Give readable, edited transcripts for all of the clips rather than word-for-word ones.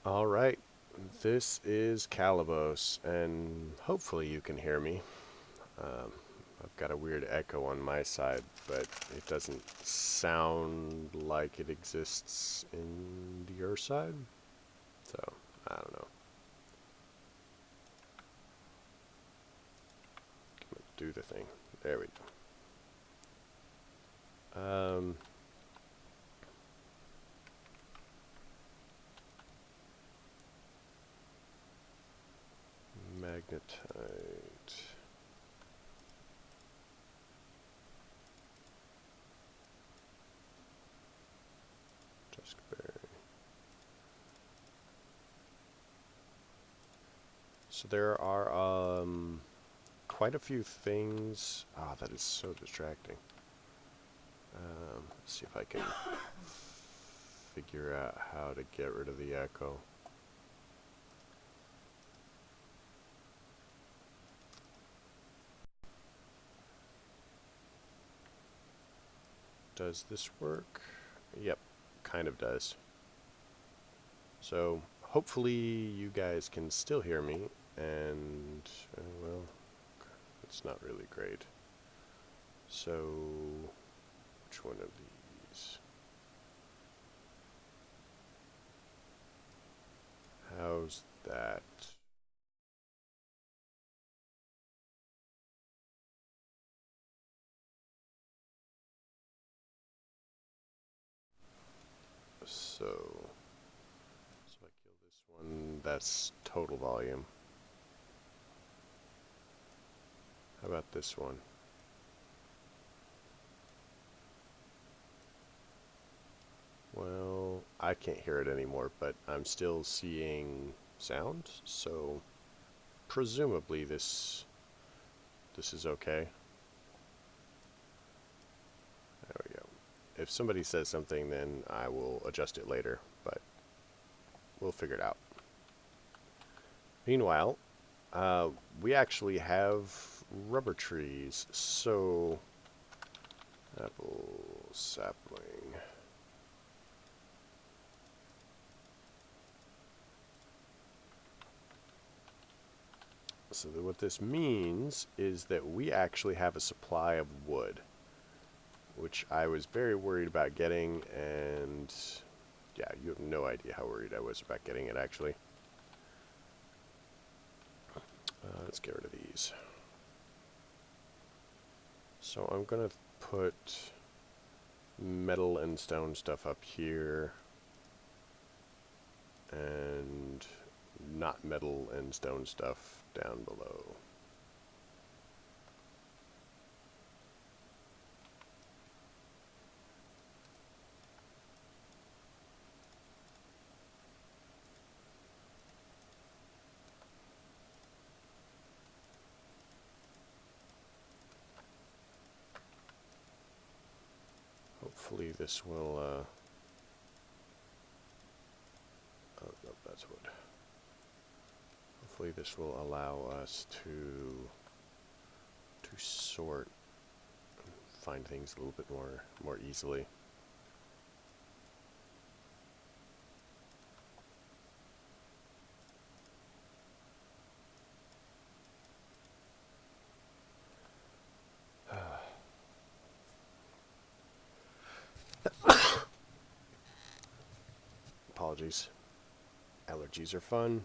Alright, this is Calibos, and hopefully you can hear me. I've got a weird echo on my side, but it doesn't sound like it exists in your side, so I don't know. Do the thing. There we go. Magnetite. So there are quite a few things. Ah, that is so distracting. Let's see if I can figure out how to get rid of the echo. Does this work? Yep, kind of does. So hopefully you guys can still hear me, and well, it's not really great. So which one of these? How's that? So if I kill this one, that's total volume. How about this one? Well, I can't hear it anymore, but I'm still seeing sound, so presumably this is okay. There we go. If somebody says something, then I will adjust it later, but we'll figure it out. Meanwhile, we actually have rubber trees, so apple sapling. So what this means is that we actually have a supply of wood, which I was very worried about getting, and yeah, you have no idea how worried I was about getting it, actually. Let's get rid of these. So I'm going to put metal and stone stuff up here, and not metal and stone stuff down below. Hopefully this will, oh, no, that's wood. Hopefully this will allow us to sort and find things a little bit more easily. Apologies. Allergies are fun.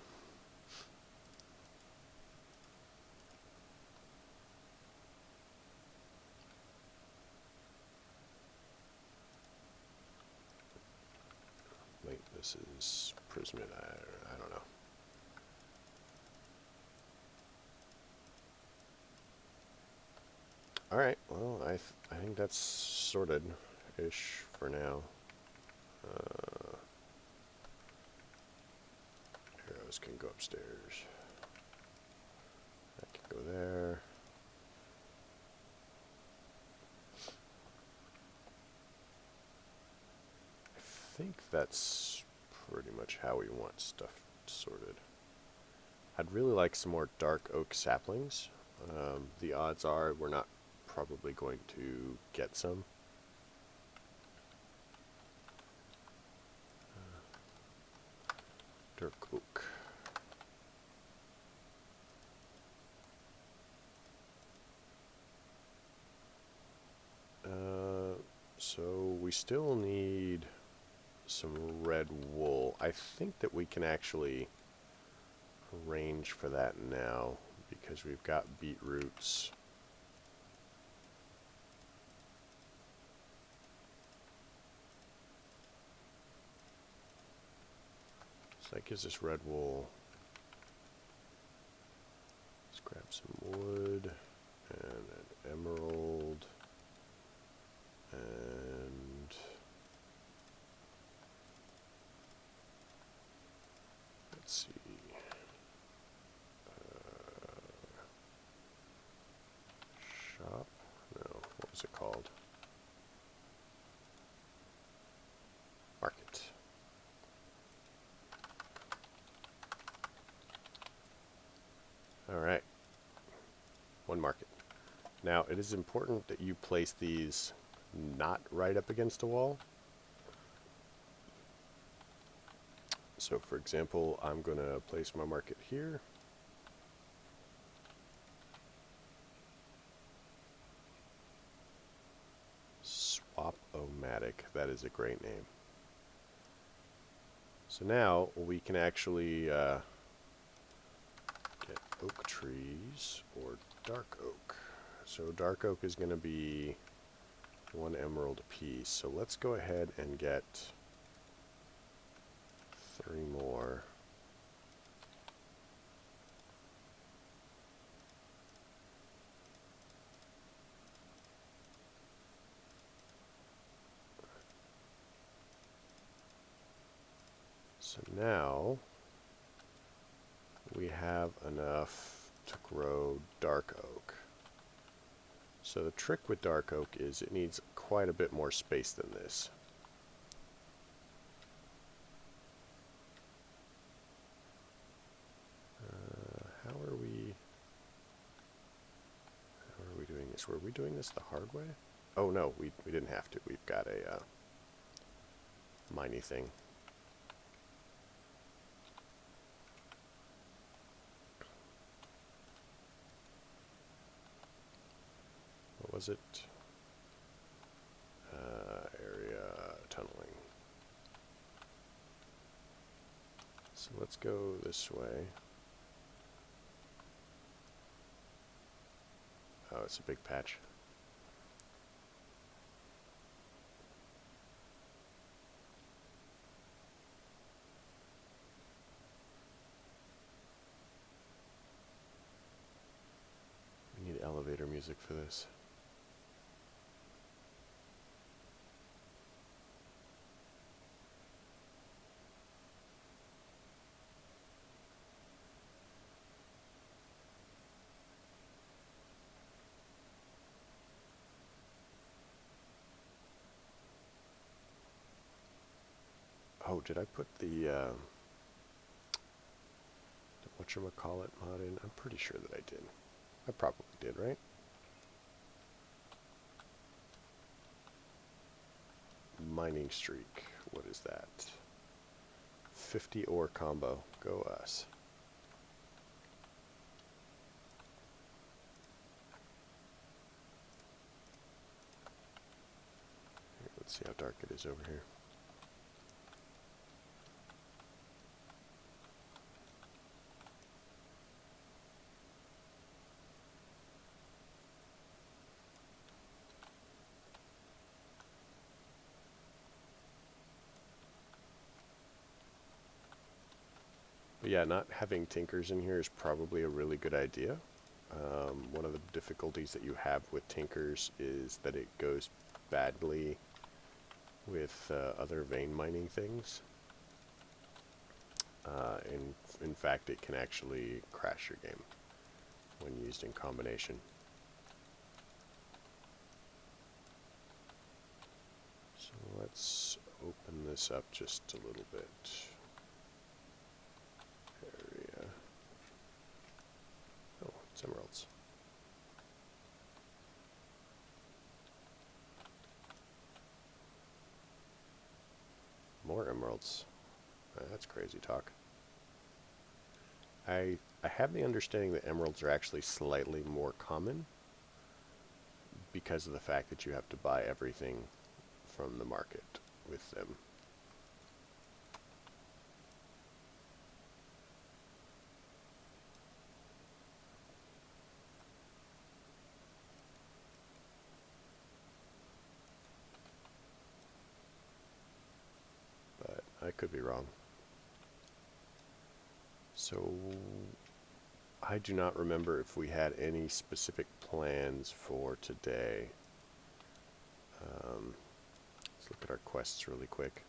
Wait, this is prismate. I don't know. All right. Well, I think that's sorted-ish for now. Arrows can go upstairs. That can go there. I think that's pretty much how we want stuff sorted. I'd really like some more dark oak saplings. The odds are we're not probably going to get some. Dark oak. So we still need some red wool. I think that we can actually arrange for that now because we've got beetroots. So that gives us red wool. Let's grab some wood and an emerald and let's see. Shop? No, what was it called? Market. Alright. One market. Now, it is important that you place these not right up against a wall. So, for example, I'm going to place my market here. Swap-O-Matic. That is a great name. So now we can actually get oak trees or dark oak. So dark oak is going to be 1 emerald apiece. So let's go ahead and get 3 more. So now we have enough to grow dark oak. So the trick with dark oak is it needs quite a bit more space than this. How are we doing this? Were we doing this the hard way? Oh no, we didn't have to. We've got a miney thing. What was it? Area tunneling. So let's go this way. Oh, it's a big patch. We need elevator music for this. Oh, did I put the whatchamacallit mod in? I'm pretty sure that I did. I probably did, right? Mining streak. What is that? 50 ore combo. Go us. Here, let's see how dark it is over here. But yeah, not having tinkers in here is probably a really good idea. One of the difficulties that you have with tinkers is that it goes badly with other vein mining things. In fact, it can actually crash your game when used in combination. So let's open this up just a little bit. Area. Oh, it's emeralds. More emeralds. That's crazy talk. I have the understanding that emeralds are actually slightly more common because of the fact that you have to buy everything from the market with them. But I could be wrong. So I do not remember if we had any specific plans for today. Let's look at our quests really quick.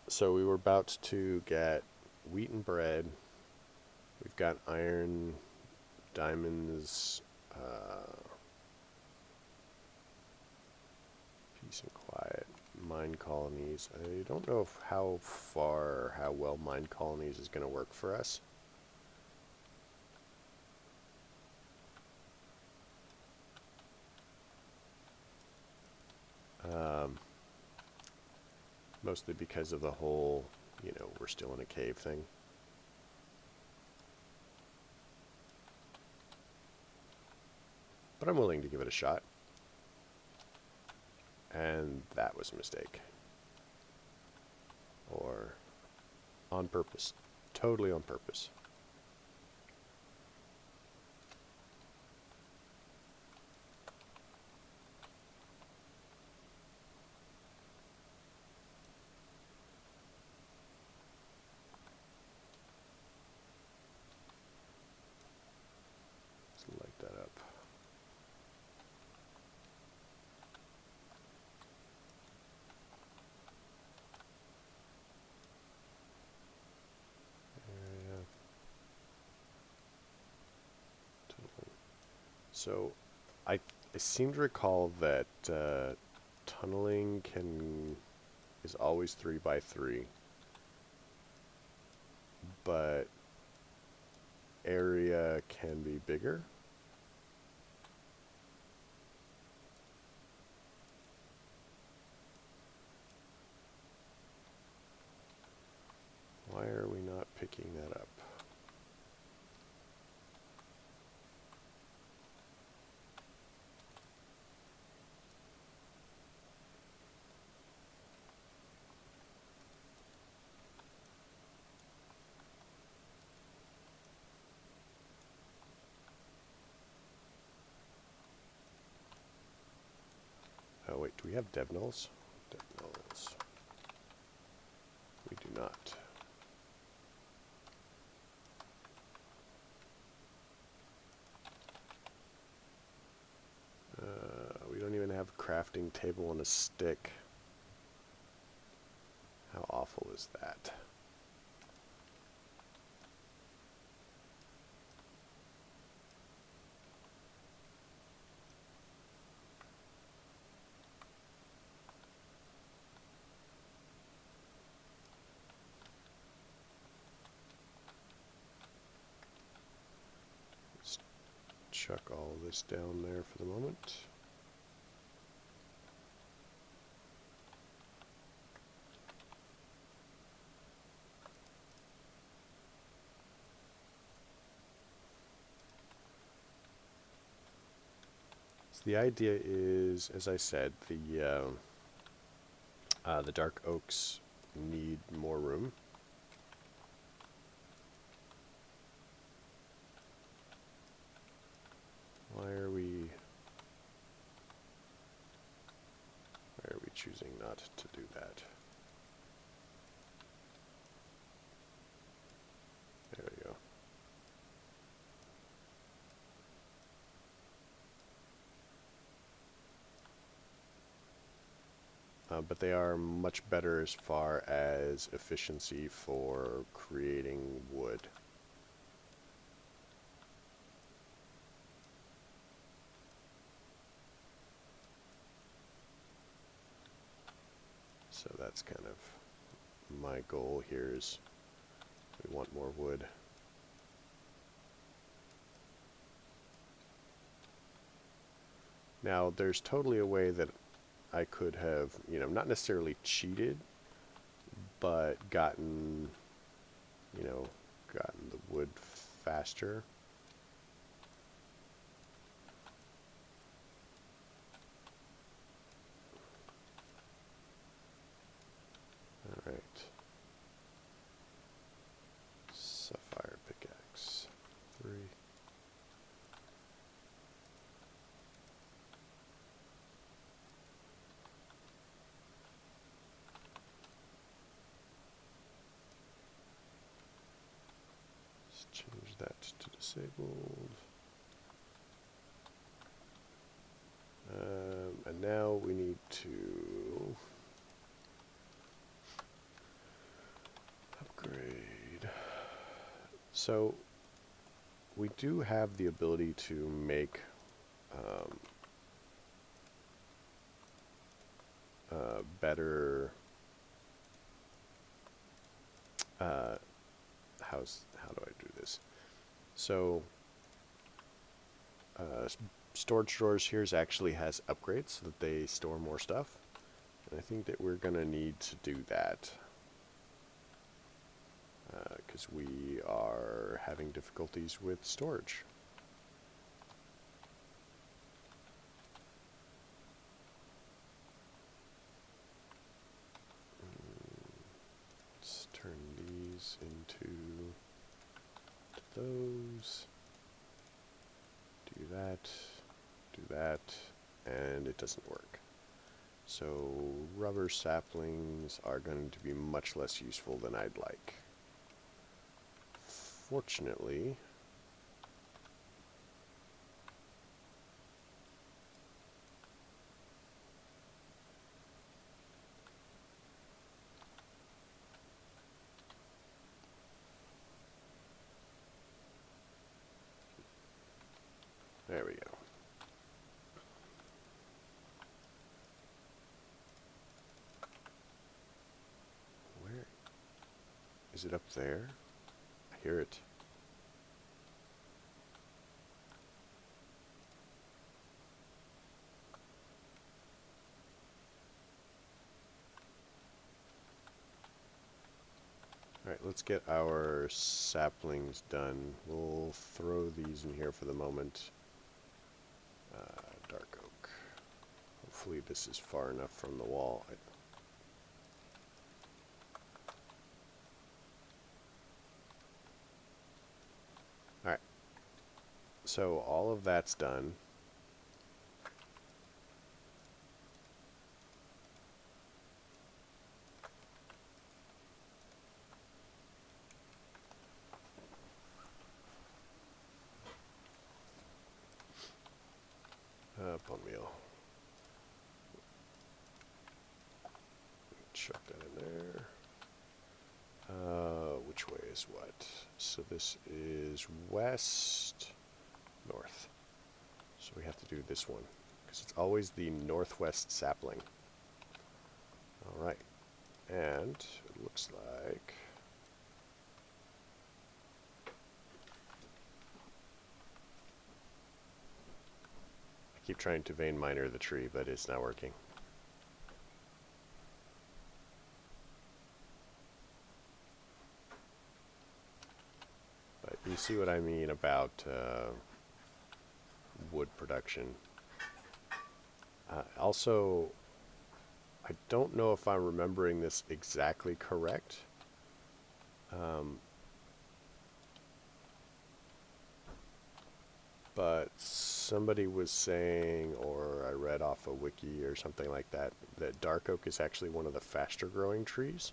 So we were about to get wheat and bread. We've got iron, diamonds, peace and quiet, mine colonies. I don't know how far or how well mine colonies is going to work for us. Mostly because of the whole, we're still in a cave thing. But I'm willing to give it a shot. And that was a mistake. Or on purpose. Totally on purpose. Let's light that up. So, I seem to recall that tunneling is always 3x3, but area can be bigger. Why are we not picking that up? Oh wait, do we have devnulls? Devnulls. We do not. We don't even have a crafting table and a stick. How awful is that? Let's chuck all this down there for the moment. The idea is, as I said, the dark oaks need more room. Why are we choosing not to do that? There we go. But they are much better as far as efficiency for creating wood. So that's kind of my goal here is we want more wood. Now there's totally a way that I could have, not necessarily cheated, but gotten, you know, gotten the wood faster. Alright. Sapphire pickaxe. 3. Let's change that to disabled. And now we need to upgrade. So we do have the ability to make better how do I do this? So storage drawers here actually has upgrades so that they store more stuff, and I think that we're gonna need to do that because we are having difficulties with storage. Let's turn these into those. Do that, and it doesn't work. So rubber saplings are going to be much less useful than I'd like. Fortunately, there we go. Where is it? Up there? I hear it. Alright, let's get our saplings done. We'll throw these in here for the moment. Dark oak. Hopefully this is far enough from the wall. Alright, so all of that's done. Bone meal. Chuck that in there. Which way is what? So this is west, north. So we have to do this one, because it's always the northwest sapling. Alright, and it looks like I keep trying to vein miner the tree, but it's not working. But you see what I mean about wood production. Also, I don't know if I'm remembering this exactly correct. But somebody was saying, or I read off a wiki or something like that, that dark oak is actually one of the faster growing trees.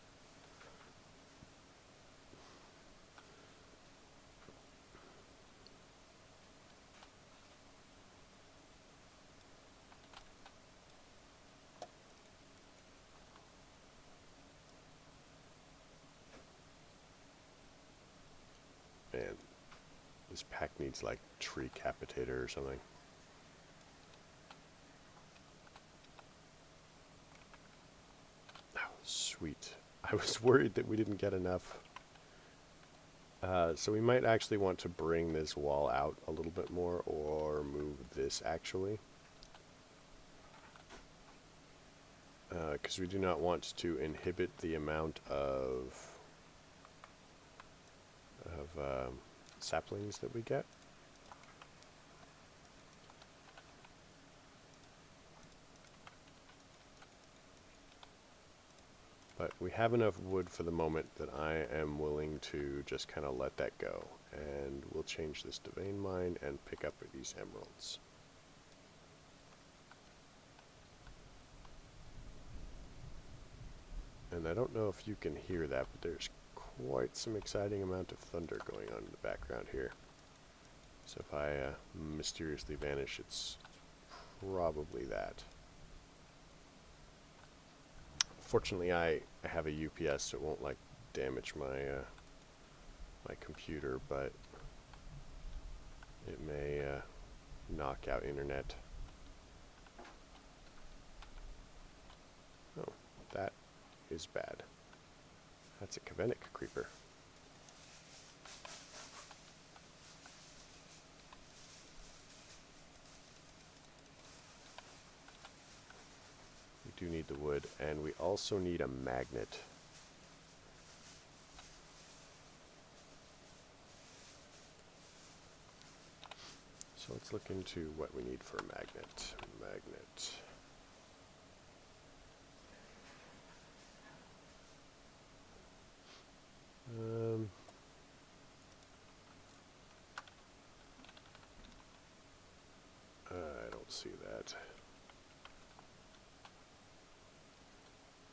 Man, this pack needs like tree capitator or something. Oh, sweet. I was worried that we didn't get enough. So we might actually want to bring this wall out a little bit more, or move this actually. because we do not want to inhibit the amount of saplings that we get. But we have enough wood for the moment that I am willing to just kind of let that go. And we'll change this to vein mine and pick up these emeralds. And I don't know if you can hear that, but there's quite some exciting amount of thunder going on in the background here. So if I mysteriously vanish, it's probably that. Fortunately, I have a UPS, so it won't like damage my my computer, but it may knock out internet. Oh, that is bad. That's a Kavenic creeper. We do need the wood, and we also need a magnet. So let's look into what we need for a magnet. Magnet. I don't see that.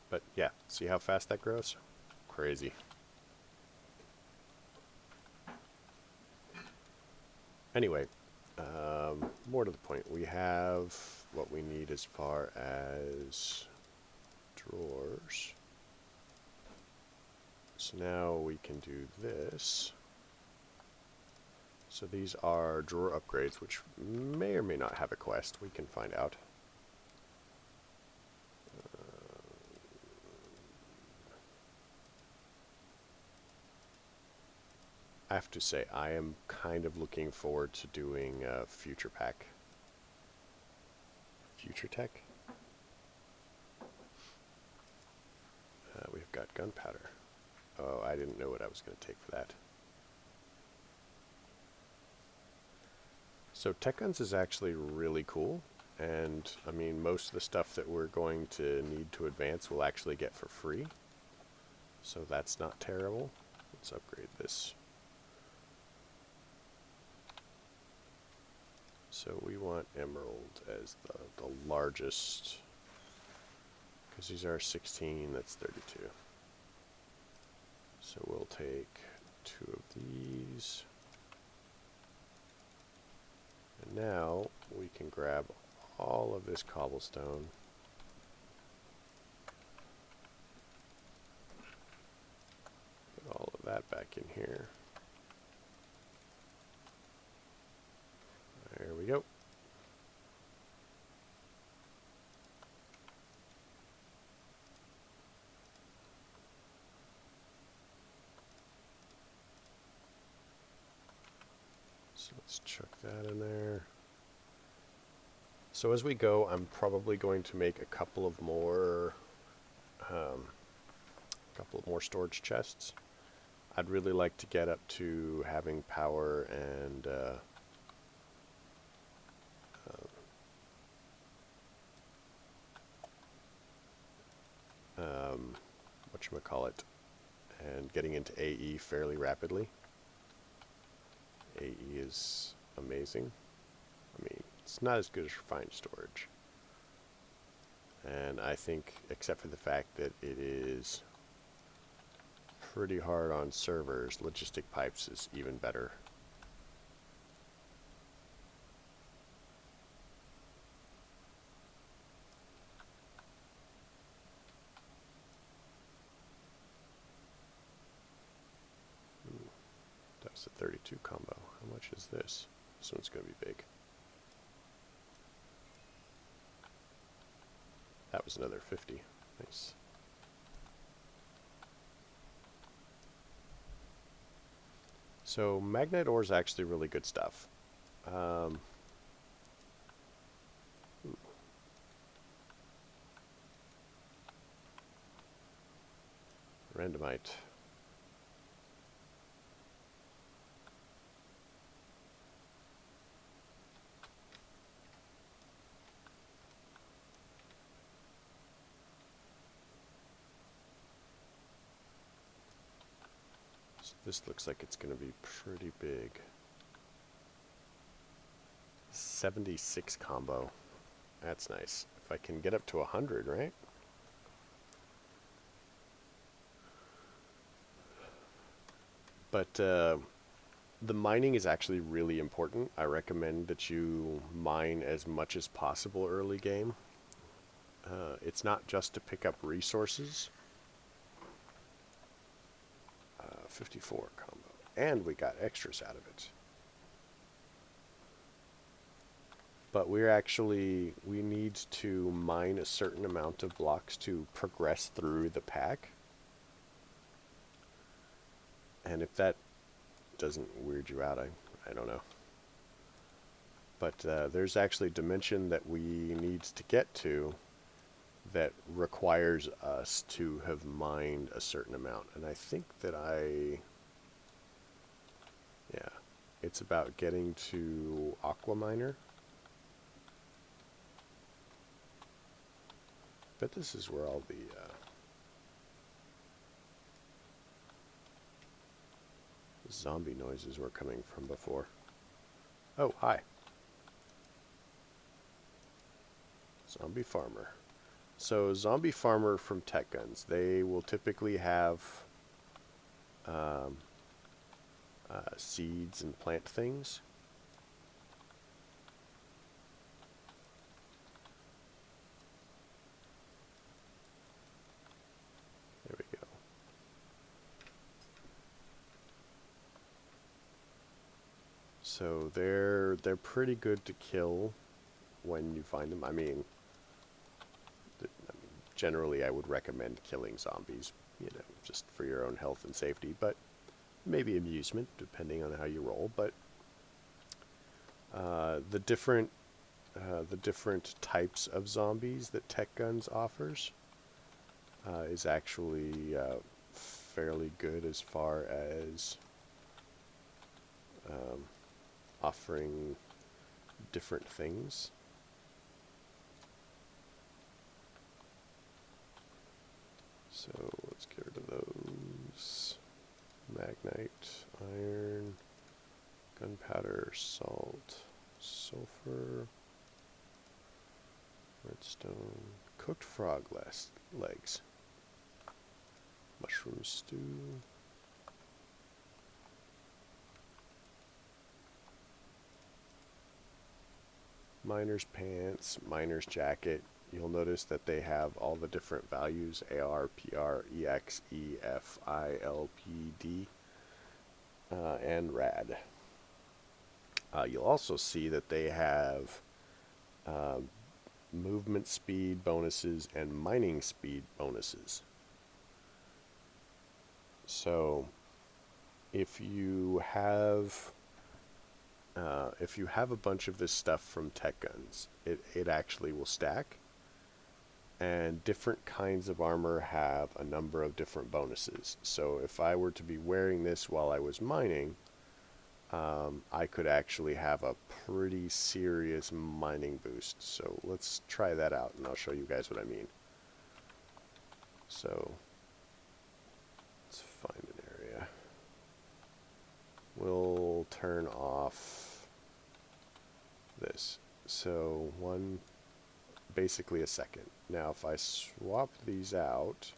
But yeah, see how fast that grows? Crazy. Anyway, more to the point, we have what we need as far as drawers. So now we can do this. So these are drawer upgrades, which may or may not have a quest. We can find out. I have to say, I am kind of looking forward to doing Future Pack. Future Tech? We've got gunpowder. Oh, I didn't know what I was going to take for that. So tech guns is actually really cool, and I mean most of the stuff that we're going to need to advance we'll actually get for free. So that's not terrible. Let's upgrade this. So we want emerald as the largest, because these are 16, that's 32. So we'll take 2 of these. And now we can grab all of this cobblestone. Put all of that back in here. There we go. So let's chuck that in there. So as we go, I'm probably going to make a couple of more storage chests. I'd really like to get up to having power and whatchamacallit, and getting into AE fairly rapidly. AE is amazing. I mean, it's not as good as refined storage. And I think, except for the fact that it is pretty hard on servers, logistic pipes is even better. That's a 32 combo. How much is this? This one's going to be big. That was another 50. Nice. So magnetite is actually really good stuff. randomite. So this looks like it's going to be pretty big. 76 combo. That's nice. If I can get up to 100, right? But the mining is actually really important. I recommend that you mine as much as possible early game. It's not just to pick up resources. 54 combo. And we got extras out of it. But we need to mine a certain amount of blocks to progress through the pack. And if that doesn't weird you out, I don't know. But there's actually a dimension that we need to get to that requires us to have mined a certain amount. And I think that yeah, it's about getting to Aquaminer. But this is where all the zombie noises were coming from before. Oh, hi. Zombie farmer. So zombie farmer from Tech Guns, they will typically have seeds and plant things. There we go. So they're pretty good to kill when you find them. I mean, generally I would recommend killing zombies, you know, just for your own health and safety, but maybe amusement depending on how you roll. But the different types of zombies that Tech Guns offers is actually fairly good as far as offering different things. So let's get rid of those. Magnetite, iron, gunpowder, salt, sulfur, redstone, cooked frog legs, mushroom stew, miner's pants, miner's jacket. You'll notice that they have all the different values: AR, PR, EX, EF, ILPD, and RAD. You'll also see that they have movement speed bonuses and mining speed bonuses. So if you have a bunch of this stuff from Tech Guns, it actually will stack. And different kinds of armor have a number of different bonuses. So if I were to be wearing this while I was mining, I could actually have a pretty serious mining boost. So let's try that out and I'll show you guys what I mean. So let's find an area. We'll turn off this. So basically a second. Now if I swap these out,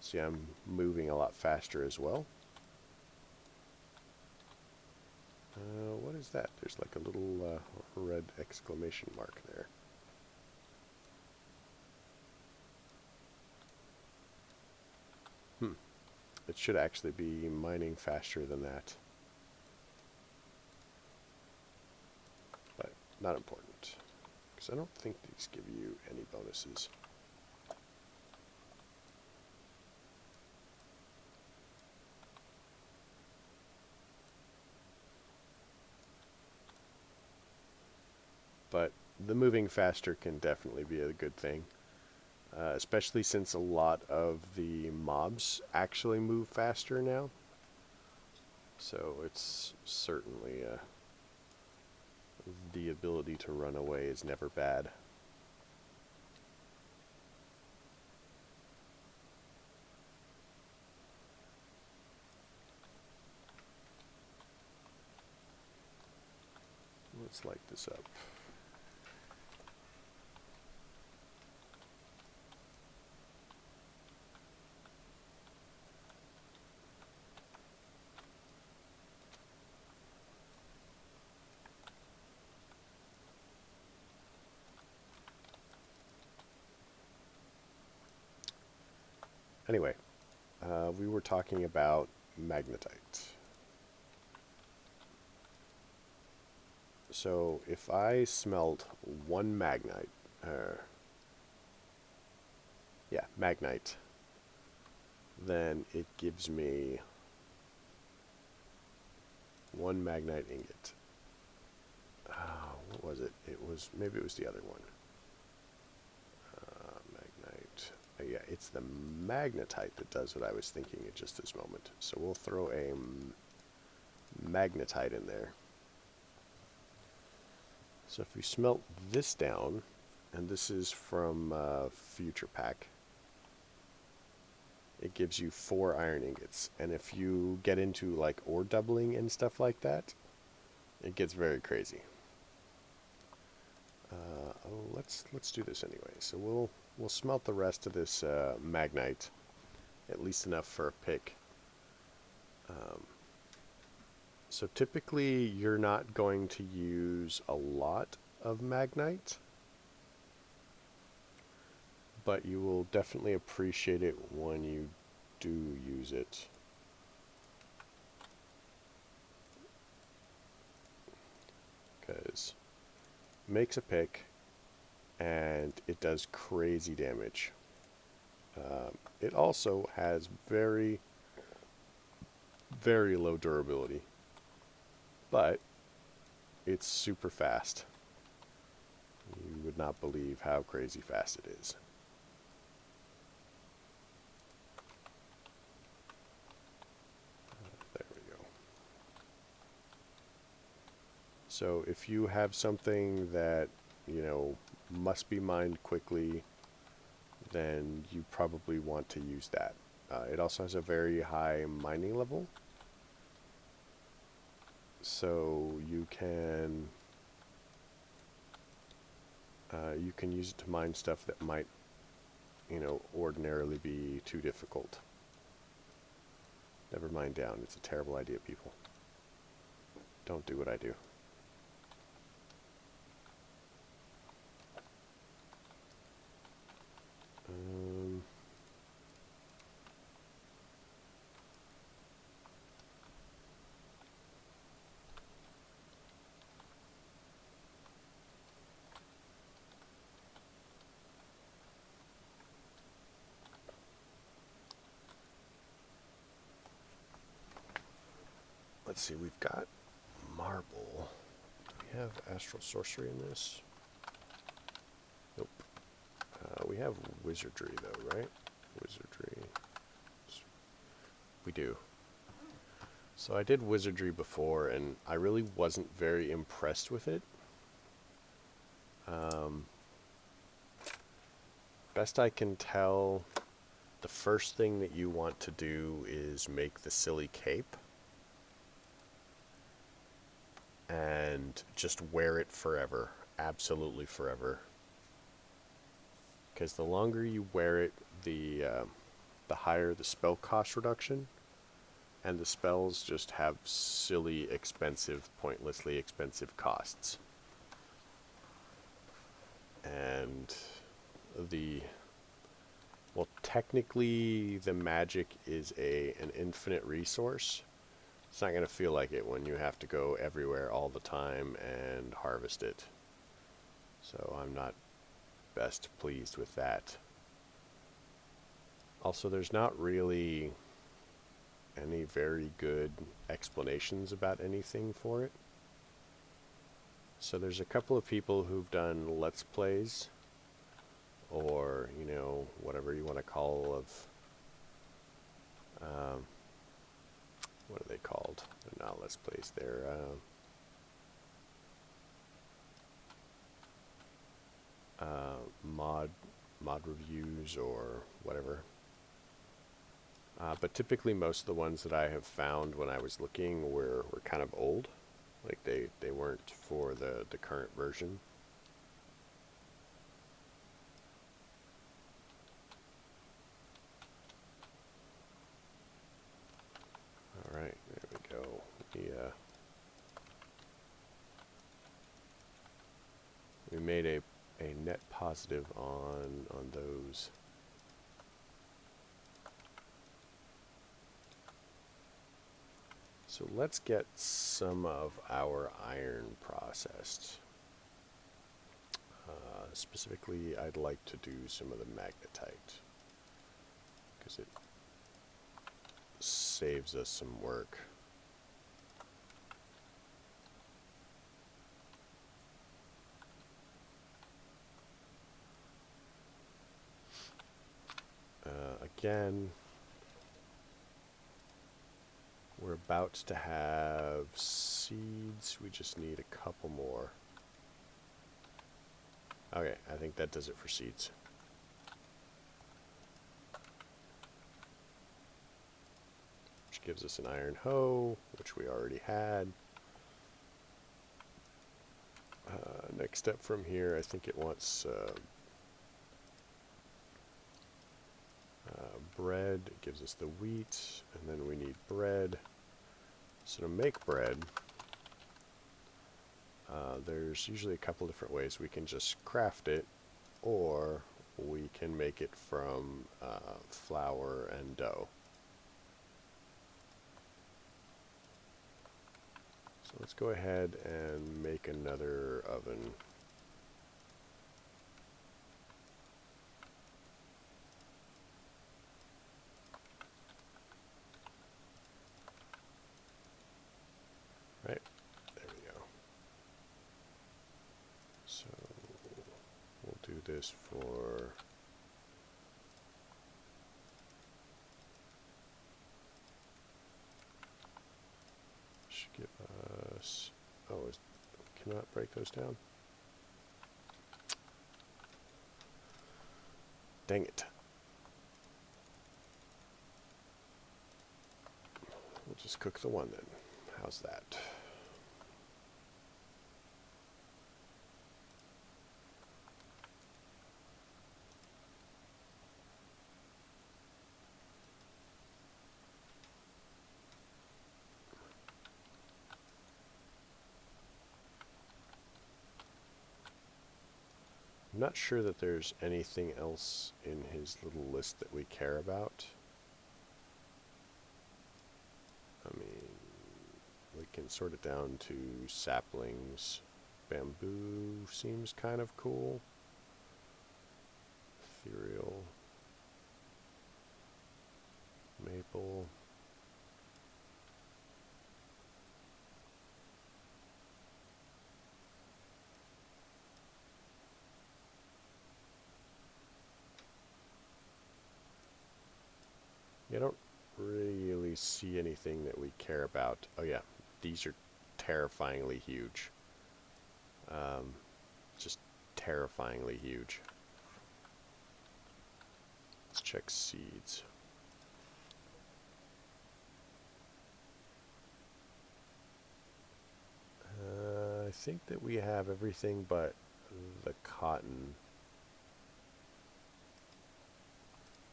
see I'm moving a lot faster as well. What is that? There's like a little red exclamation mark there. It should actually be mining faster than that. But not important, because I don't think these give you any bonuses. But the moving faster can definitely be a good thing. especially since a lot of the mobs actually move faster now. So it's certainly the ability to run away is never bad. Let's light this up. Anyway, we were talking about magnetite. So if I smelt one magnite, then it gives me one magnite ingot. What was it? Maybe it was the other one. Magnite. Yeah, it's the magnetite that does what I was thinking at just this moment. So we'll throw a magnetite in there. So if we smelt this down, and this is from Future Pack, it gives you 4 iron ingots. And if you get into like ore doubling and stuff like that, it gets very crazy. Let's do this anyway. So we'll smelt the rest of this magnite, at least enough for a pick. So typically you're not going to use a lot of magnite, but you will definitely appreciate it when you do use it. Because it makes a pick and it does crazy damage. It also has very, very low durability, but it's super fast. You would not believe how crazy fast it is. There we go. So if you have something that, you know, must be mined quickly, then you probably want to use that. It also has a very high mining level, so you can use it to mine stuff that might, you know, ordinarily be too difficult. Never mind down. It's a terrible idea, people. Don't do what I do. Let's see, we've got marble. Do we have astral sorcery in this? Nope. We have wizardry though, right? Wizardry. We do. So I did wizardry before and I really wasn't very impressed with it. Best I can tell, the first thing that you want to do is make the silly cape. And just wear it forever. Absolutely forever. Because the longer you wear it, the higher the spell cost reduction. And the spells just have silly, expensive, pointlessly expensive costs. And well, technically the magic is an infinite resource. It's not going to feel like it when you have to go everywhere all the time and harvest it. So I'm not best pleased with that. Also, there's not really any very good explanations about anything for it. So there's a couple of people who've done Let's Plays or, you know, protocol of, what are they called? They're not Let's Plays, they're, mod reviews or whatever. But typically most of the ones that I have found when I was looking were kind of old. Like they weren't for the current version. Alright, there we go. We made a net positive on those. So let's get some of our iron processed. Specifically, I'd like to do some of the magnetite, because it saves us some work. Again, we're about to have seeds. We just need a couple more. Okay, I think that does it for seeds. Which gives us an iron hoe, which we already had. Next step from here, I think it wants bread. It gives us the wheat, and then we need bread. So to make bread, there's usually a couple different ways. We can just craft it, or we can make it from flour and dough. So let's go ahead and make another oven. Right, there we go. So we'll do this for should give us, oh, cannot break those down. Dang it. We'll just cook the one then. How's that? I'm not sure that there's anything else in his little list that we care about. I mean, we can sort it down to saplings. Bamboo seems kind of cool. Ethereal. Maple. I don't really see anything that we care about. Oh yeah, these are terrifyingly huge. Just terrifyingly huge. Let's check seeds. I think that we have everything but the cotton.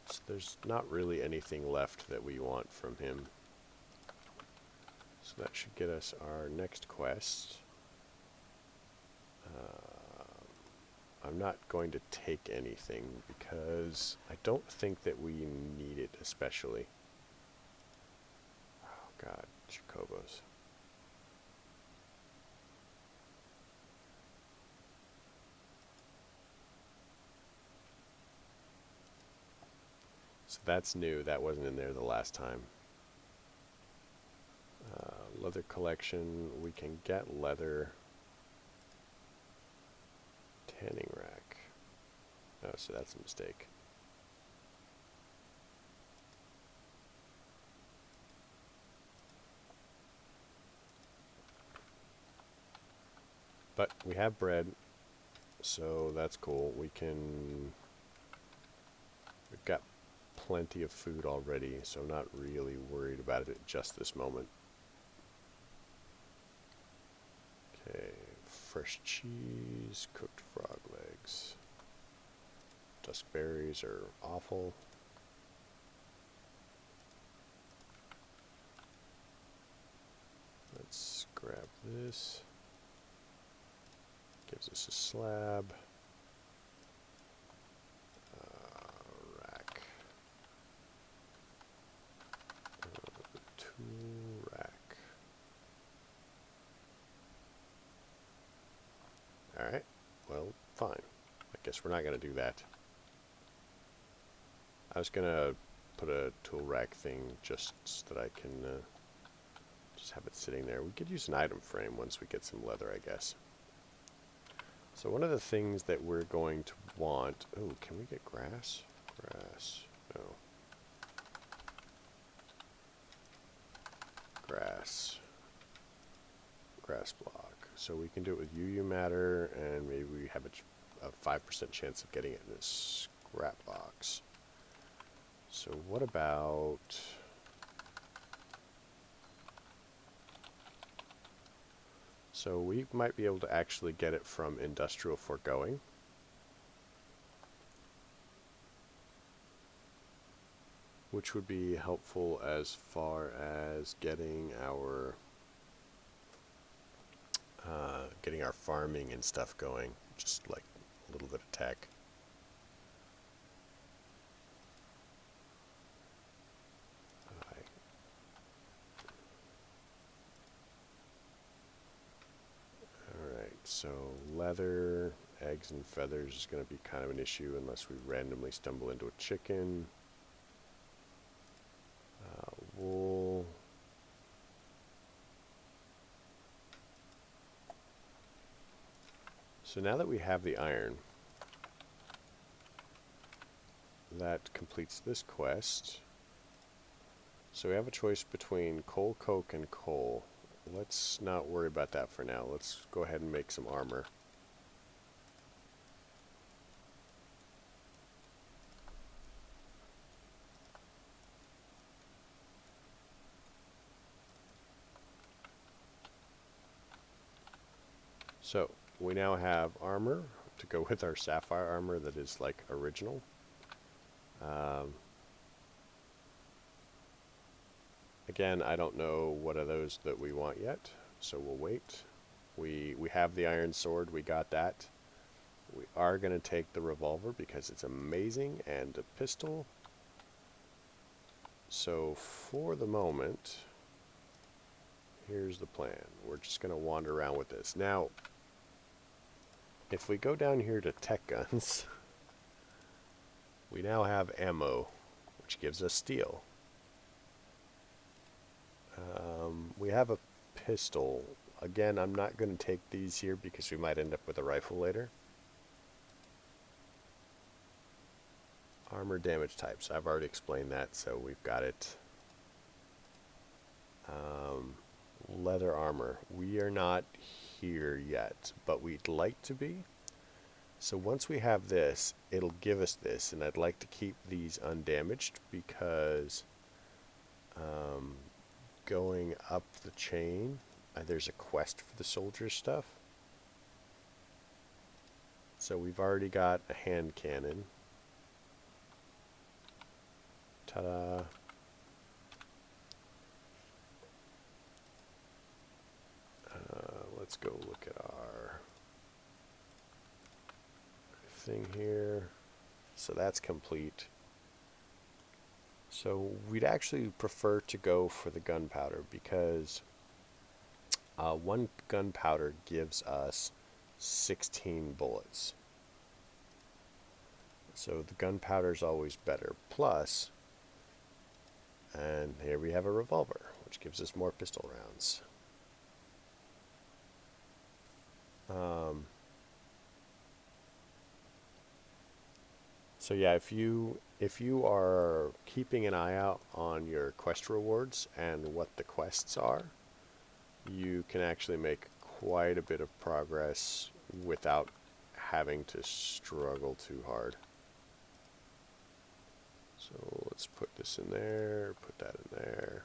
So there's not really anything left that we want from him. So that should get us our next quest. I'm not going to take anything because I don't think that we need it especially. Oh god, Calibos. So that's new. That wasn't in there the last time. Leather collection. We can get leather. Tanning rack. Oh, so that's a mistake. But we have bread, so that's cool. We've got plenty of food already, so I'm not really worried about it at just this moment. Okay, fresh cheese, cooked frog legs. Dusk berries are awful. Let's grab this. Gives us a slab. Rack. Tool rack. Alright, well, fine. I guess we're not going to do that. I was going to put a tool rack thing just so that I can just have it sitting there. We could use an item frame once we get some leather, I guess. So one of the things that we're going to want... Oh, can we get grass? Grass. No. Grass. Grass block. So we can do it with UU matter, and maybe we have a 5% chance of getting it in a scrap box. So what about... So we might be able to actually get it from industrial foregoing. Which would be helpful as far as getting our farming and stuff going. Just like a little bit of tech. So leather, eggs, and feathers is going to be kind of an issue unless we randomly stumble into a chicken. Wool. So now that we have the iron, that completes this quest. So we have a choice between coal, coke, and coal. Let's not worry about that for now. Let's go ahead and make some armor. So we now have armor to go with our sapphire armor that is like original. Again, I don't know what are those that we want yet, so we'll wait. We have the iron sword, we got that. We are going to take the revolver because it's amazing, and a pistol. So for the moment, here's the plan. We're just going to wander around with this. Now, if we go down here to tech guns, we now have ammo, which gives us steel. We have a pistol. Again, I'm not going to take these here because we might end up with a rifle later. Armor damage types. I've already explained that, so we've got it. Leather armor. We are not here yet, but we'd like to be. So once we have this, it'll give us this, and I'd like to keep these undamaged because going up the chain, there's a quest for the soldier stuff. So we've already got a hand cannon. Ta-da. Let's go look at our thing here. So that's complete. So we'd actually prefer to go for the gunpowder because one gunpowder gives us 16 bullets. So the gunpowder is always better. Plus, and here we have a revolver, which gives us more pistol rounds. So yeah, if you are keeping an eye out on your quest rewards and what the quests are, you can actually make quite a bit of progress without having to struggle too hard. So let's put this in there, put that in there.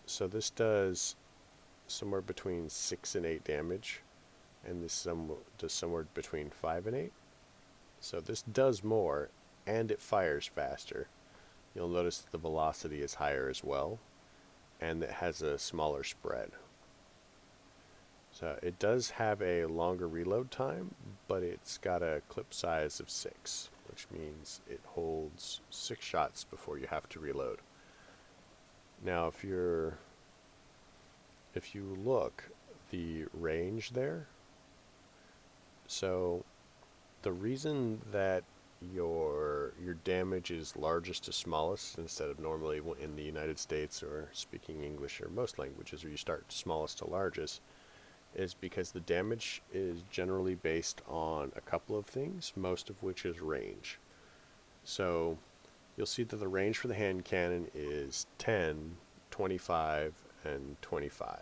So this does somewhere between 6 and 8 damage, and this does somewhere between 5 and 8. So this does more, and it fires faster. You'll notice that the velocity is higher as well, and it has a smaller spread. So it does have a longer reload time, but it's got a clip size of 6, which means it holds 6 shots before you have to reload. Now if you look, the range there, so the reason that your damage is largest to smallest instead of normally in the United States or speaking English or most languages where you start smallest to largest is because the damage is generally based on a couple of things, most of which is range. So you'll see that the range for the hand cannon is 10, 25, and 25.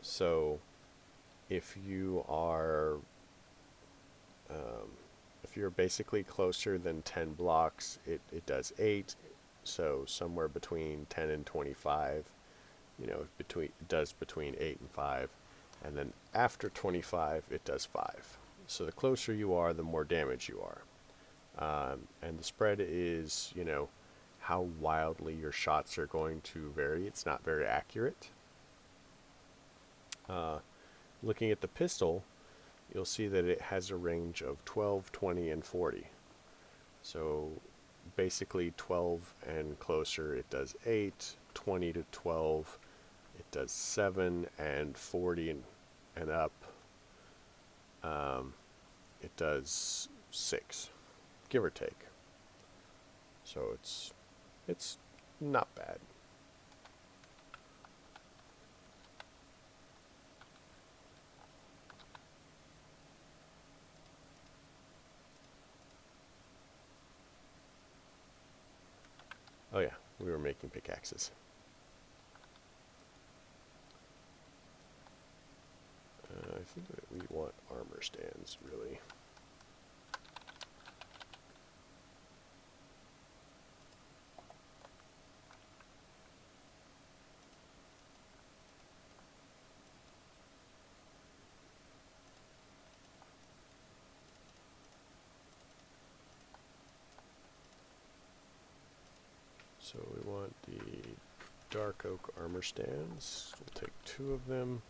So if you are if you're basically closer than 10 blocks, it does 8. So somewhere between 10 and 25, you know, it does between 8 and 5. And then after 25, it does 5. So the closer you are, the more damage you are. And the spread is, you know, how wildly your shots are going to vary. It's not very accurate. Looking at the pistol, you'll see that it has a range of 12, 20, and 40. So basically 12 and closer it does 8, 20 to 12 it does 7, and 40 and up it does 6, give or take. So it's not bad. Oh yeah, we were making pickaxes. I think that we want armor stands, really. So we want the dark oak armor stands. We'll take 2 of them.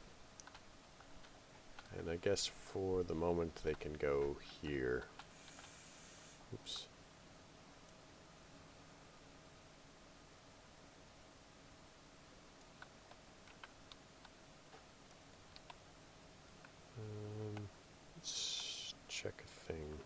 And I guess for the moment they can go here. Oops. Let's check a thing.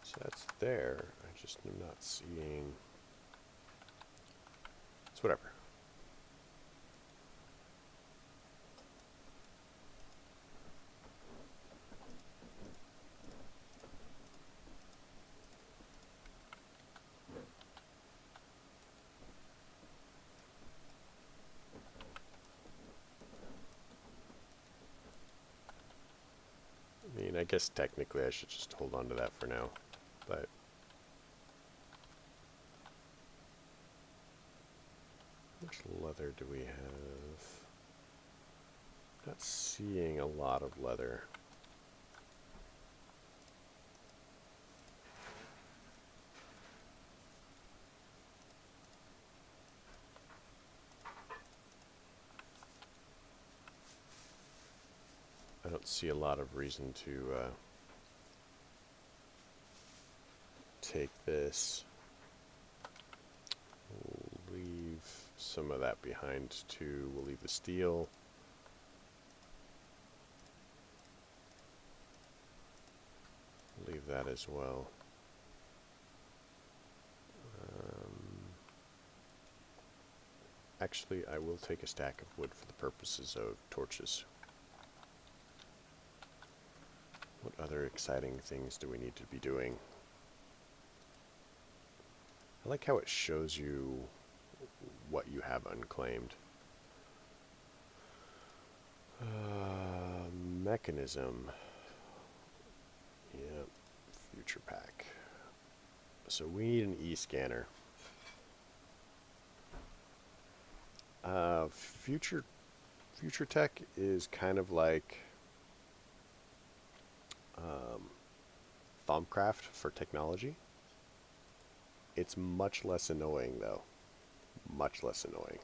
So that's there. I just am not seeing. It's whatever. I mean, I guess technically I should just hold on to that for now, but which leather do we have? Not seeing a lot of leather. I don't see a lot of reason to take this. We'll leave some of that behind too. We'll leave the steel. Leave that as well. Actually, I will take a stack of wood for the purposes of torches. What other exciting things do we need to be doing? I like how it shows you what you have unclaimed. Mechanism. Yep, future pack. So we need an e-scanner. Future tech is kind of like Towncraft for technology. It's much less annoying though. Much less annoying.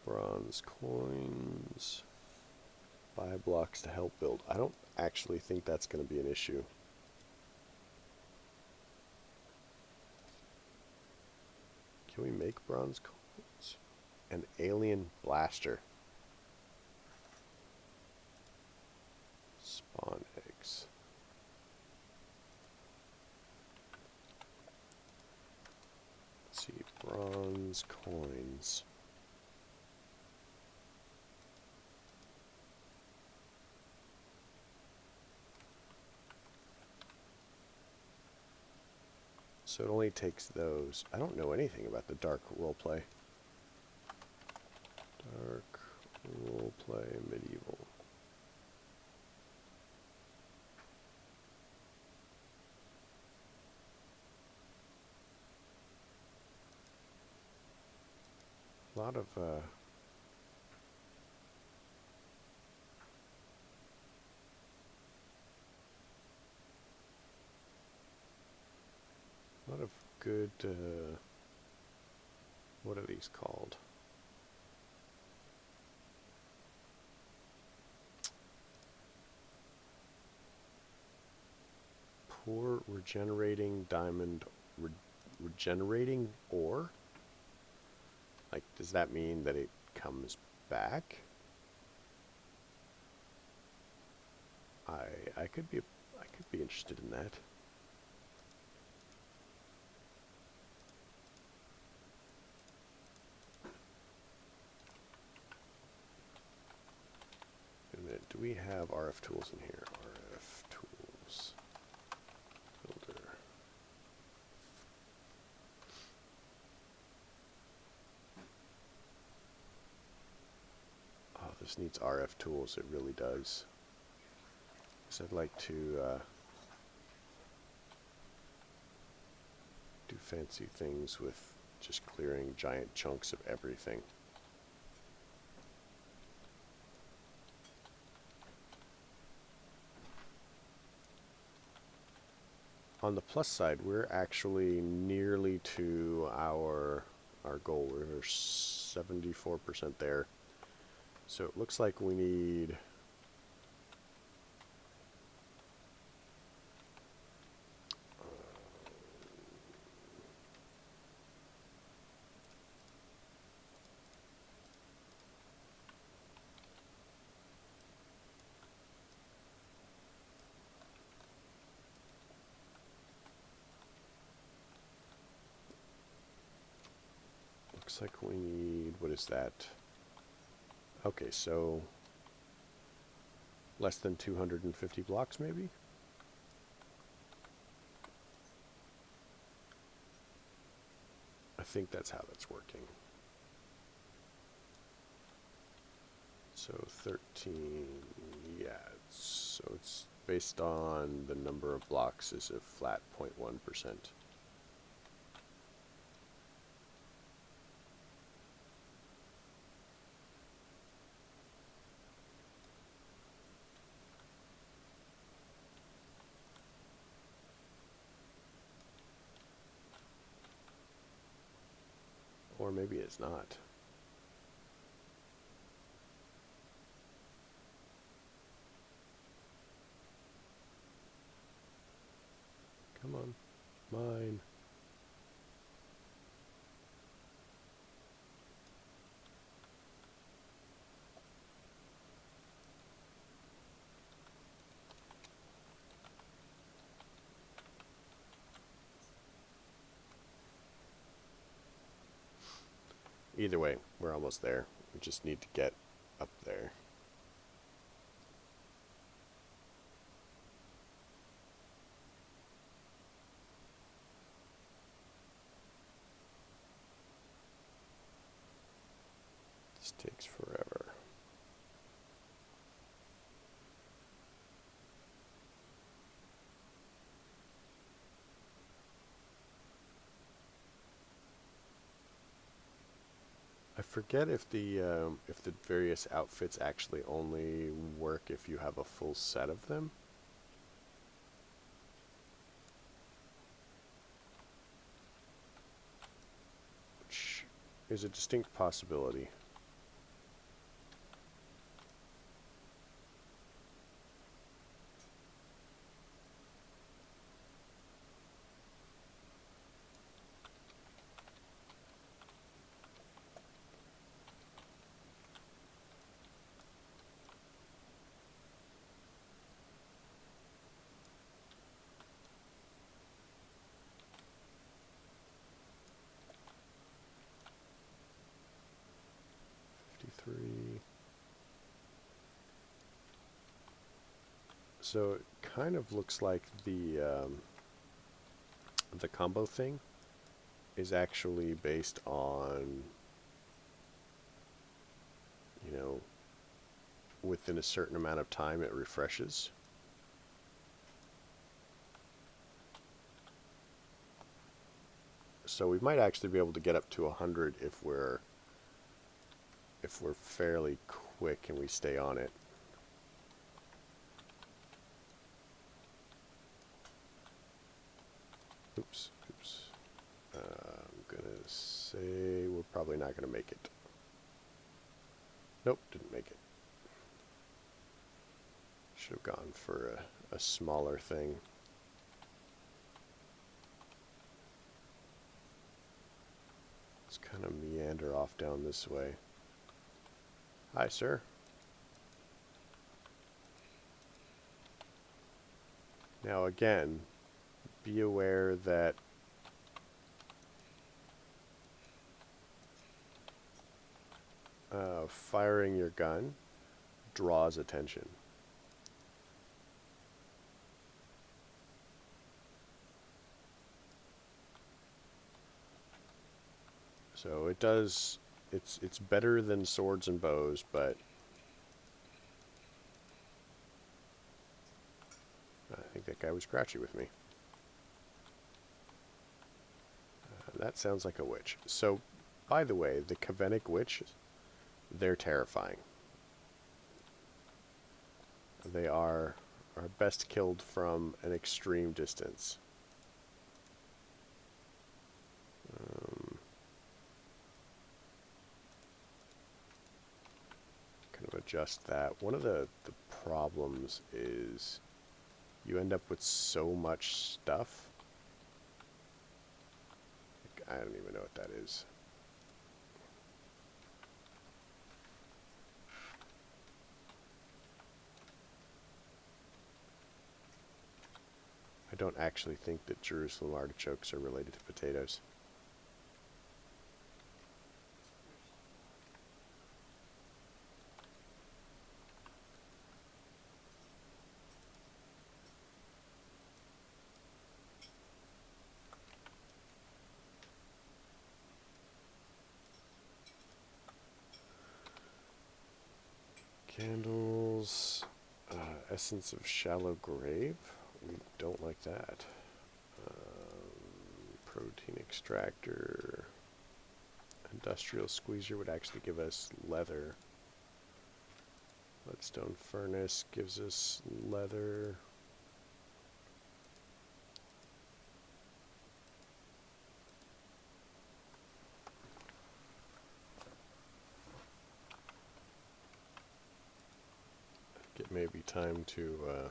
Bronze coins. Buy blocks to help build. I don't actually think that's going to be an issue. Can we make bronze coins? An alien blaster. Spawn eggs. Let's see, bronze coins. So it only takes those. I don't know anything about the dark roleplay. Dark roleplay medieval. A lot of good, what are these called? Poor regenerating diamond, regenerating ore? Like, does that mean that it comes back? I could be interested in that. Wait a minute, do we have RF tools in here? RF tools. Builder. Oh, this needs RF tools, it really does. Because I'd like to do fancy things with just clearing giant chunks of everything. On the plus side, we're actually nearly to our goal. We're 74% there. So it looks like we need looks like we need, what is that? Okay, so less than 250 blocks maybe? I think that's how that's working. So 13, yeah, so it's based on the number of blocks is a flat 0.1%. Or maybe it's not. Mine. Either way, we're almost there. We just need to get up there. This takes forever. I forget if the various outfits actually only work if you have a full set of them. Which is a distinct possibility. So it kind of looks like the combo thing is actually based on, you know, within a certain amount of time it refreshes. So we might actually be able to get up to 100 if we're fairly quick and we stay on it. Oops. I'm gonna say we're probably not gonna make it. Nope, didn't make it. Should have gone for a smaller thing. Let's kind of meander off down this way. Hi, sir. Now again, be aware that firing your gun draws attention. So it does, it's better than swords and bows, but I think that guy was scratchy with me. That sounds like a witch. So, by the way, the Kavenic witches, they're terrifying. They are best killed from an extreme distance. Kind of adjust that. One of the problems is you end up with so much stuff. I don't even know what that is. I don't actually think that Jerusalem artichokes are related to potatoes. Candles, essence of shallow grave. We don't like that. Protein extractor. Industrial squeezer would actually give us leather. Leadstone furnace gives us leather. It may be time to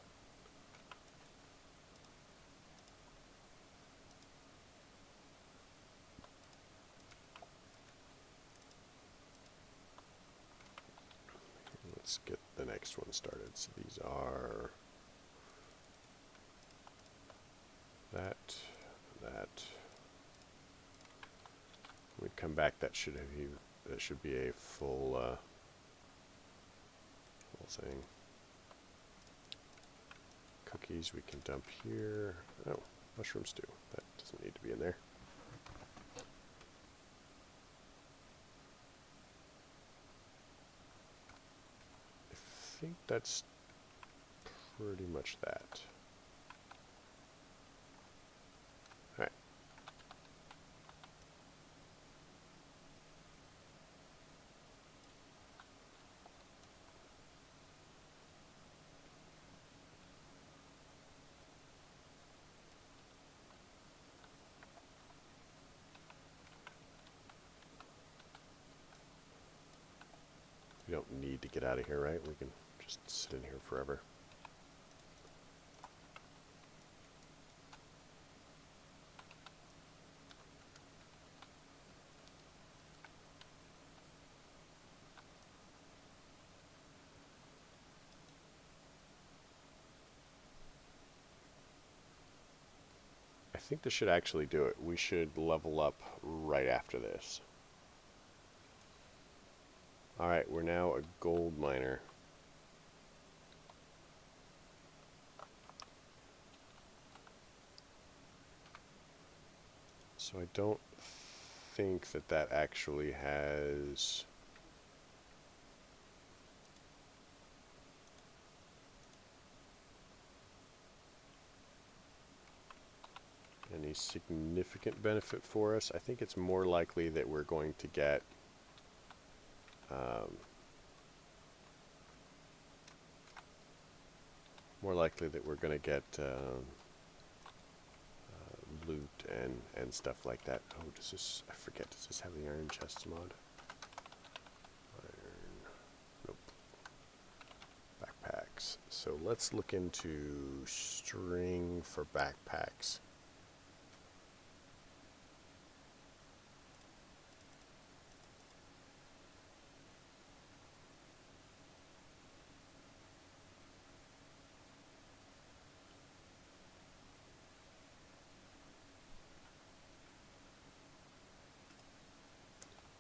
let's get the next one started. So these are that. When we come back, that should be a full whole thing. Cookies we can dump here. Oh, mushroom stew. That doesn't need to be in there. I think that's pretty much that. Alright. We don't need to get out of here, right? We can just sit in here forever. I think this should actually do it. We should level up right after this. Alright, we're now a gold miner. So I don't think that that actually has any significant benefit for us. I think it's more likely that we're going to get loot and stuff like that. Oh, does this, I forget, does this have the iron chests mod? Iron, nope. Backpacks. So let's look into string for backpacks.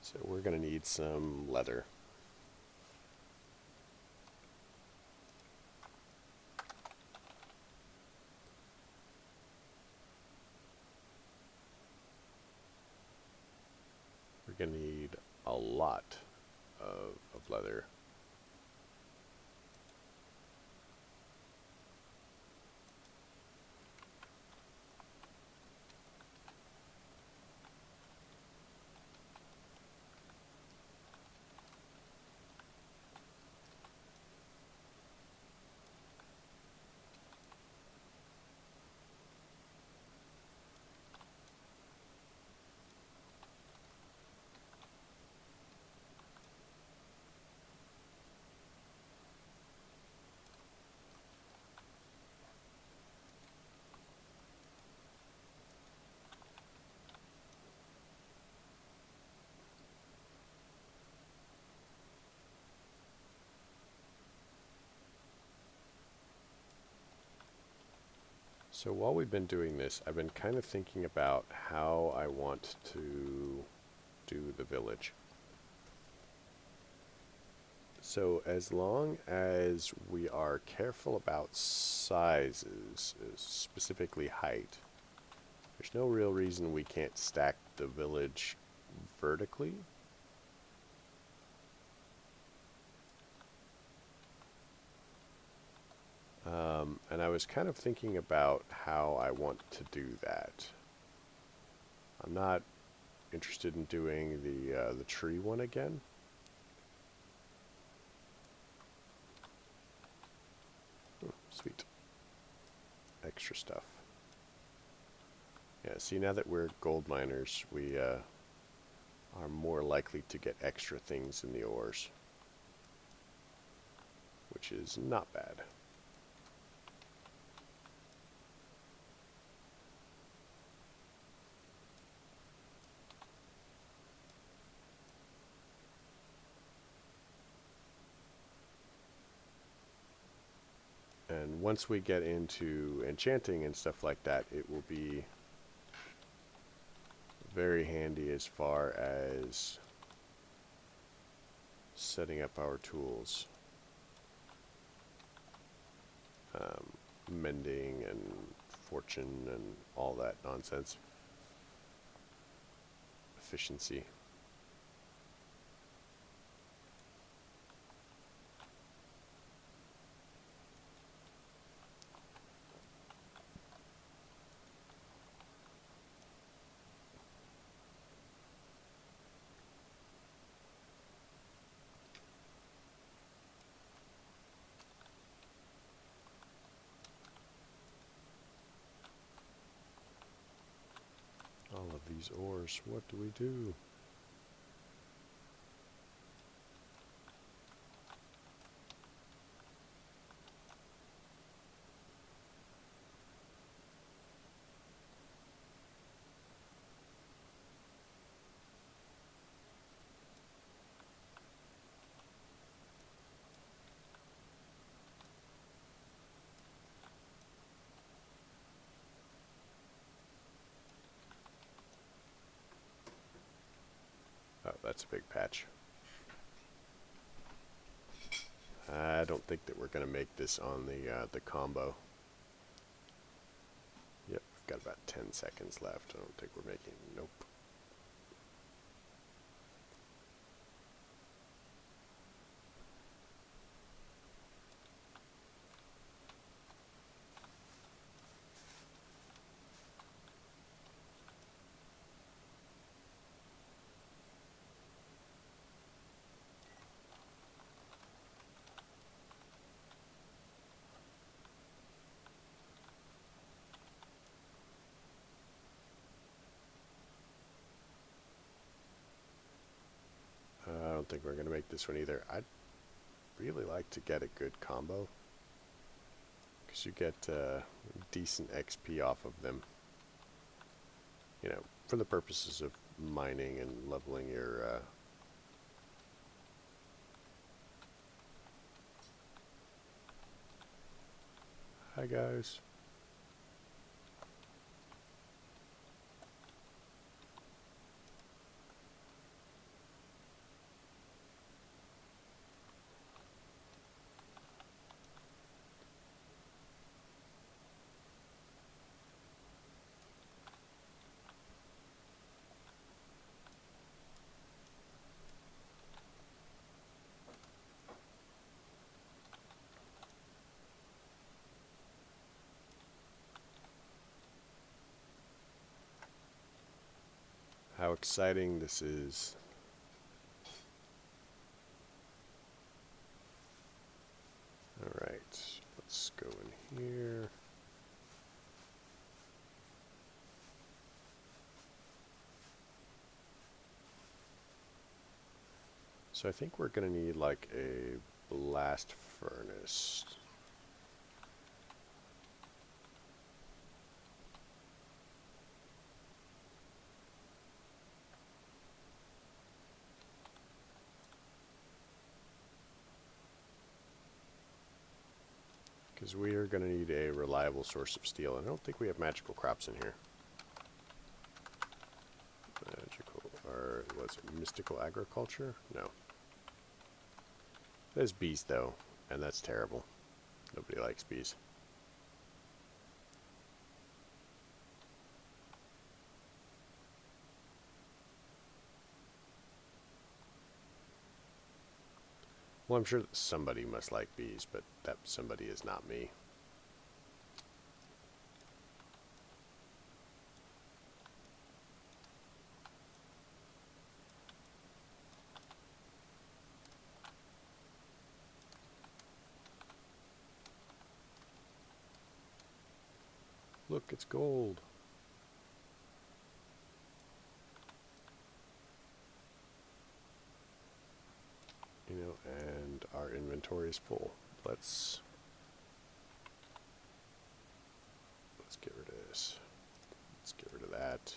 So we're going to need some leather. We're going to need a lot of leather. So while we've been doing this, I've been kind of thinking about how I want to do the village. So as long as we are careful about sizes, specifically height, there's no real reason we can't stack the village vertically. And I was kind of thinking about how I want to do that. I'm not interested in doing the tree one again. Oh, sweet. Extra stuff. Yeah, see, now that we're gold miners, we are more likely to get extra things in the ores, which is not bad. And once we get into enchanting and stuff like that, it will be very handy as far as setting up our tools. Mending and fortune and all that nonsense. Efficiency. All of these ores, what do we do? Oh, that's a big patch. I don't think that we're going to make this on the combo. Yep, we've got about 10 seconds left. I don't think we're making... Nope. I don't think we're going to make this one either. I'd really like to get a good combo, because you get decent XP off of them. You know, for the purposes of mining and leveling your... Hi guys. How exciting this is. Alright, let's go in here. So I think we're going to need like a blast furnace. Because we are going to need a reliable source of steel. And I don't think we have magical crops in here. Magical, or was it mystical agriculture? No. There's bees though, and that's terrible. Nobody likes bees. Well, I'm sure that somebody must like bees, but that somebody is not me. Look, it's gold. You know, and our inventory is full. Let's get rid of this. Let's get rid of that.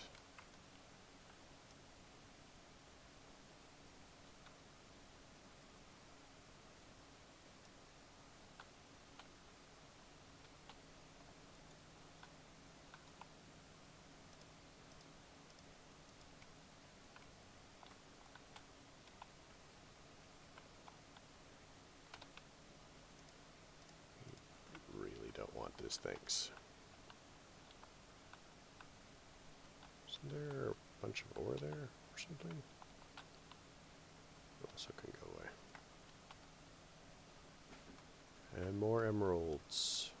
this thinks. Isn't there a bunch of ore there or something? It also can go away. And more emeralds.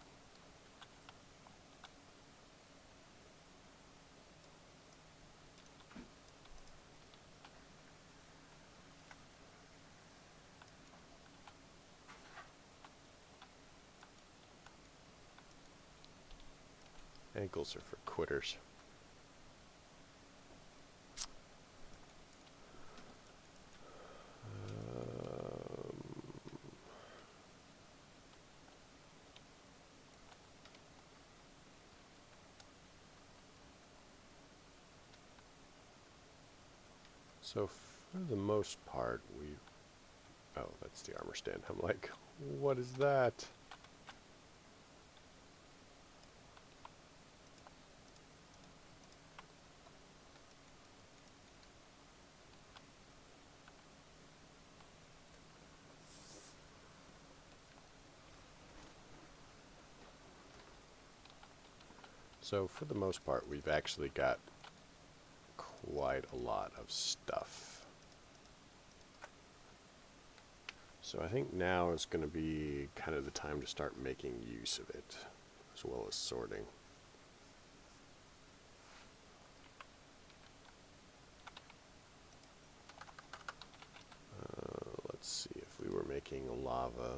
Ankles are for quitters. So for the most part, oh, that's the armor stand. I'm like, what is that? So for the most part, we've actually got quite a lot of stuff. So I think now is going to be kind of the time to start making use of it, as well as sorting. Let's see, if we were making a lava,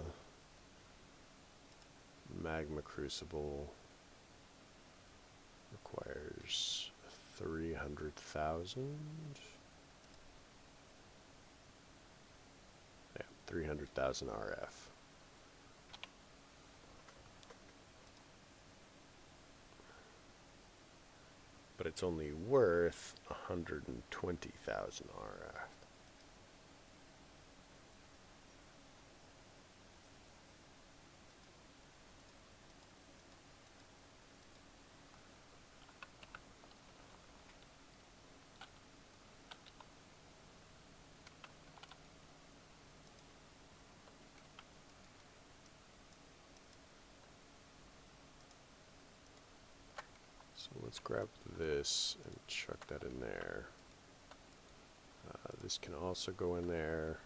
magma crucible requires 300,000. Yeah, 300,000 RF. But it's only worth 120,000 RF. So let's grab this and chuck that in there. This can also go in there.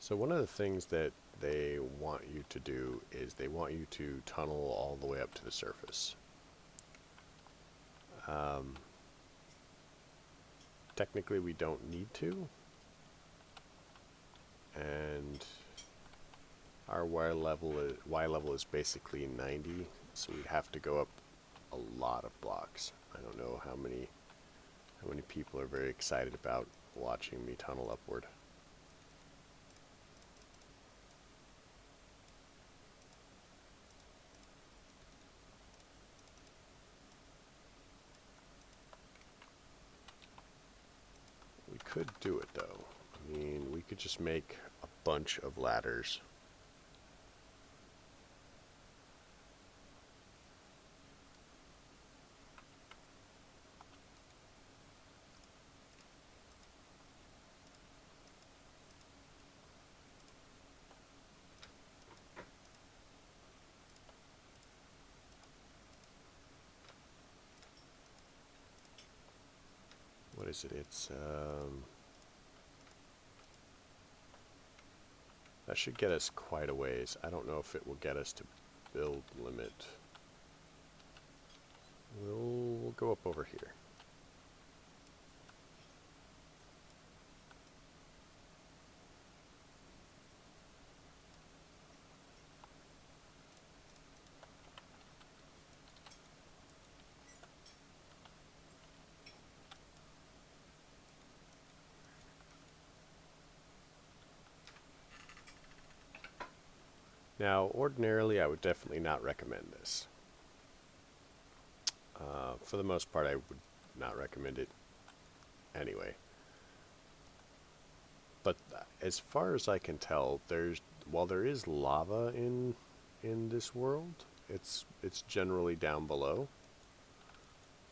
So one of the things that they want you to do is they want you to tunnel all the way up to the surface. Technically we don't need to, and our Y level is basically 90, so we'd have to go up a lot of blocks. I don't know how many people are very excited about watching me tunnel upward. We could do it though. I mean, we could just make a bunch of ladders. What is it? It's that should get us quite a ways. I don't know if it will get us to build limit. We'll go up over here. Now, ordinarily, I would definitely not recommend this. For the most part, I would not recommend it anyway. But as far as I can tell, while there is lava in this world, it's generally down below.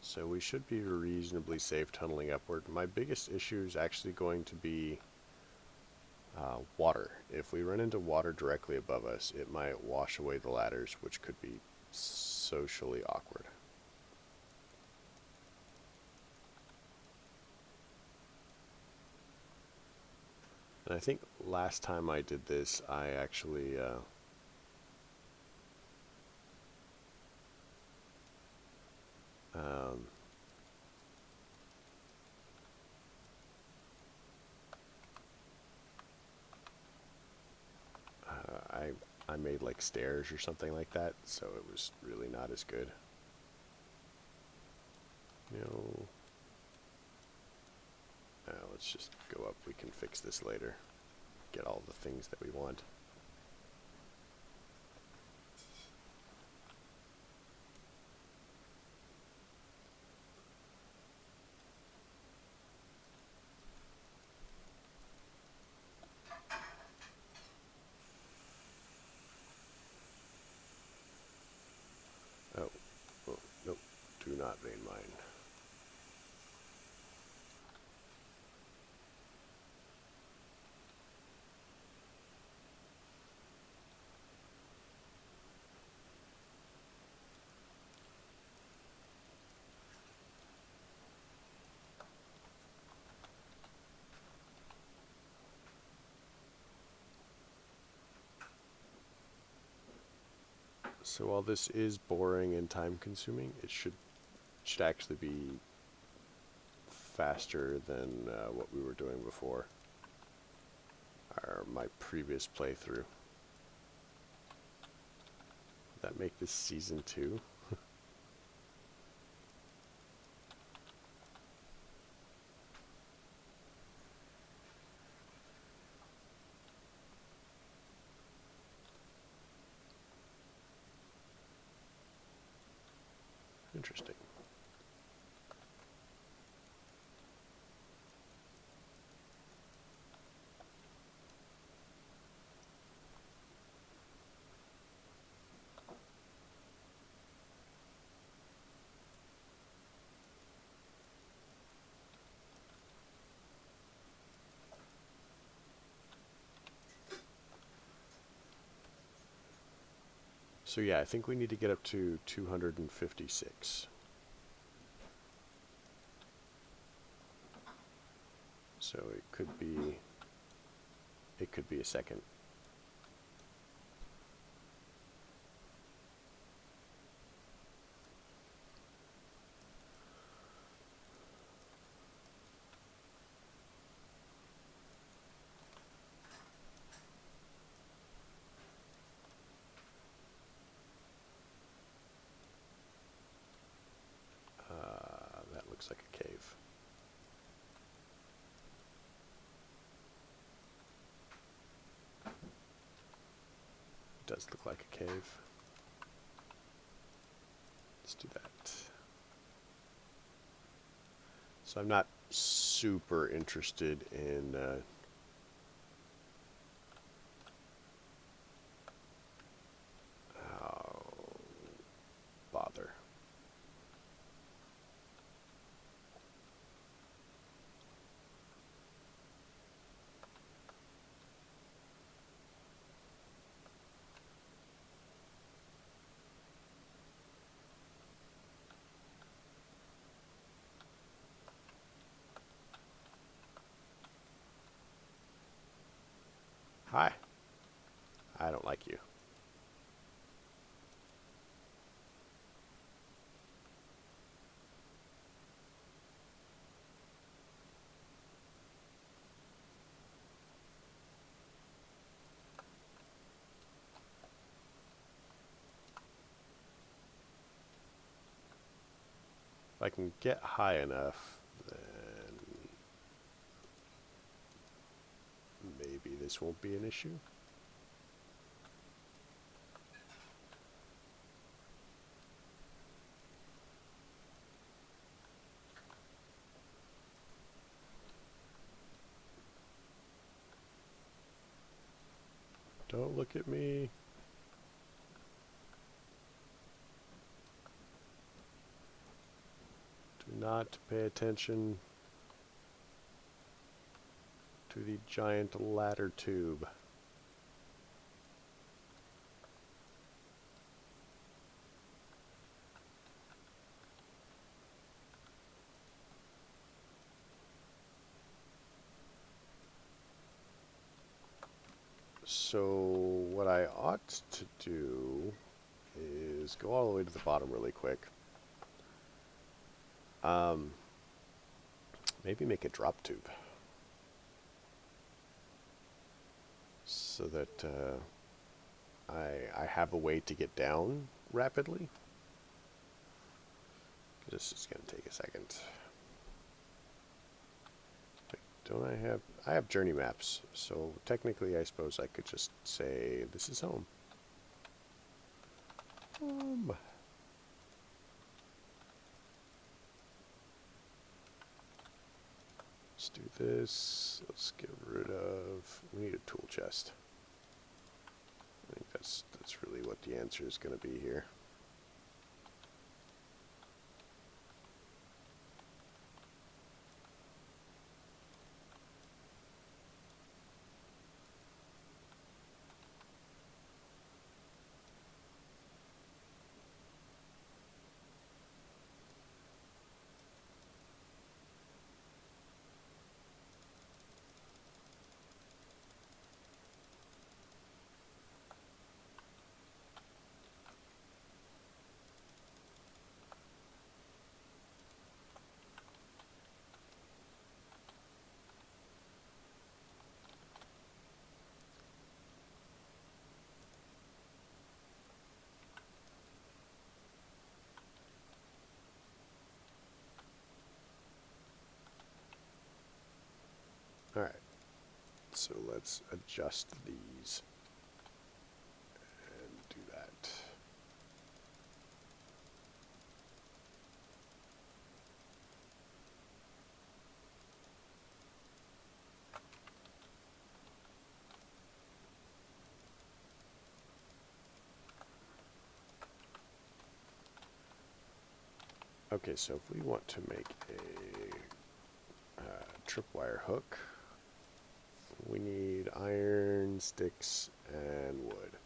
So we should be reasonably safe tunneling upward. My biggest issue is actually going to be water. If we run into water directly above us, it might wash away the ladders, which could be socially awkward. And I think last time I did this, I actually I made like stairs or something like that, so it was really not as good. You know, let's just go up. We can fix this later. Get all the things that we want. Oh, nope, do not vein mine. So while this is boring and time consuming, it should actually be faster than what we were doing before, or my previous playthrough. Would that make this season 2? Interesting. So yeah, I think we need to get up to 256. So it could be a second. That looks like a cave. It does look like a cave. Let's do that. So I'm not super interested in bother. Hi. I don't like you. If I can get high enough, then maybe this won't be an issue. Don't look at me. not pay attention to the giant ladder tube. So what I ought to do is go all the way to the bottom really quick. Maybe make a drop tube so that I have a way to get down rapidly. This is going to take a second. Wait, don't I have journey maps, so technically I suppose I could just say this is home. Let's do this. Let's get rid of, we need a tool chest. I think that's really what the answer is going to be here. Alright, so let's adjust these and do that. Okay, so if we want to make a tripwire hook, we need iron, sticks, and wood.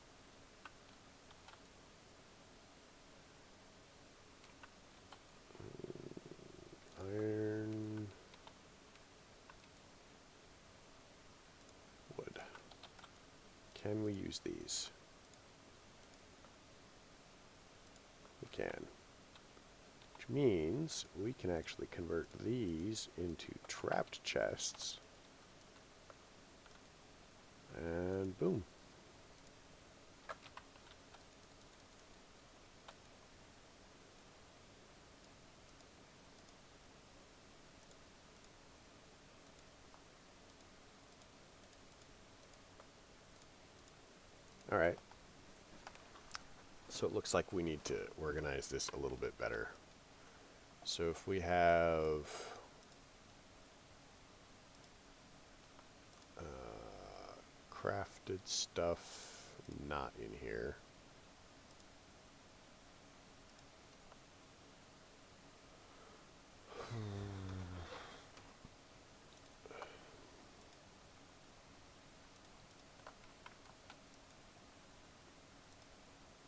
Iron, wood. Can we use these? We can. Which means we can actually convert these into trapped chests. And boom. All right. So it looks like we need to organize this a little bit better. So if we have crafted stuff not in here.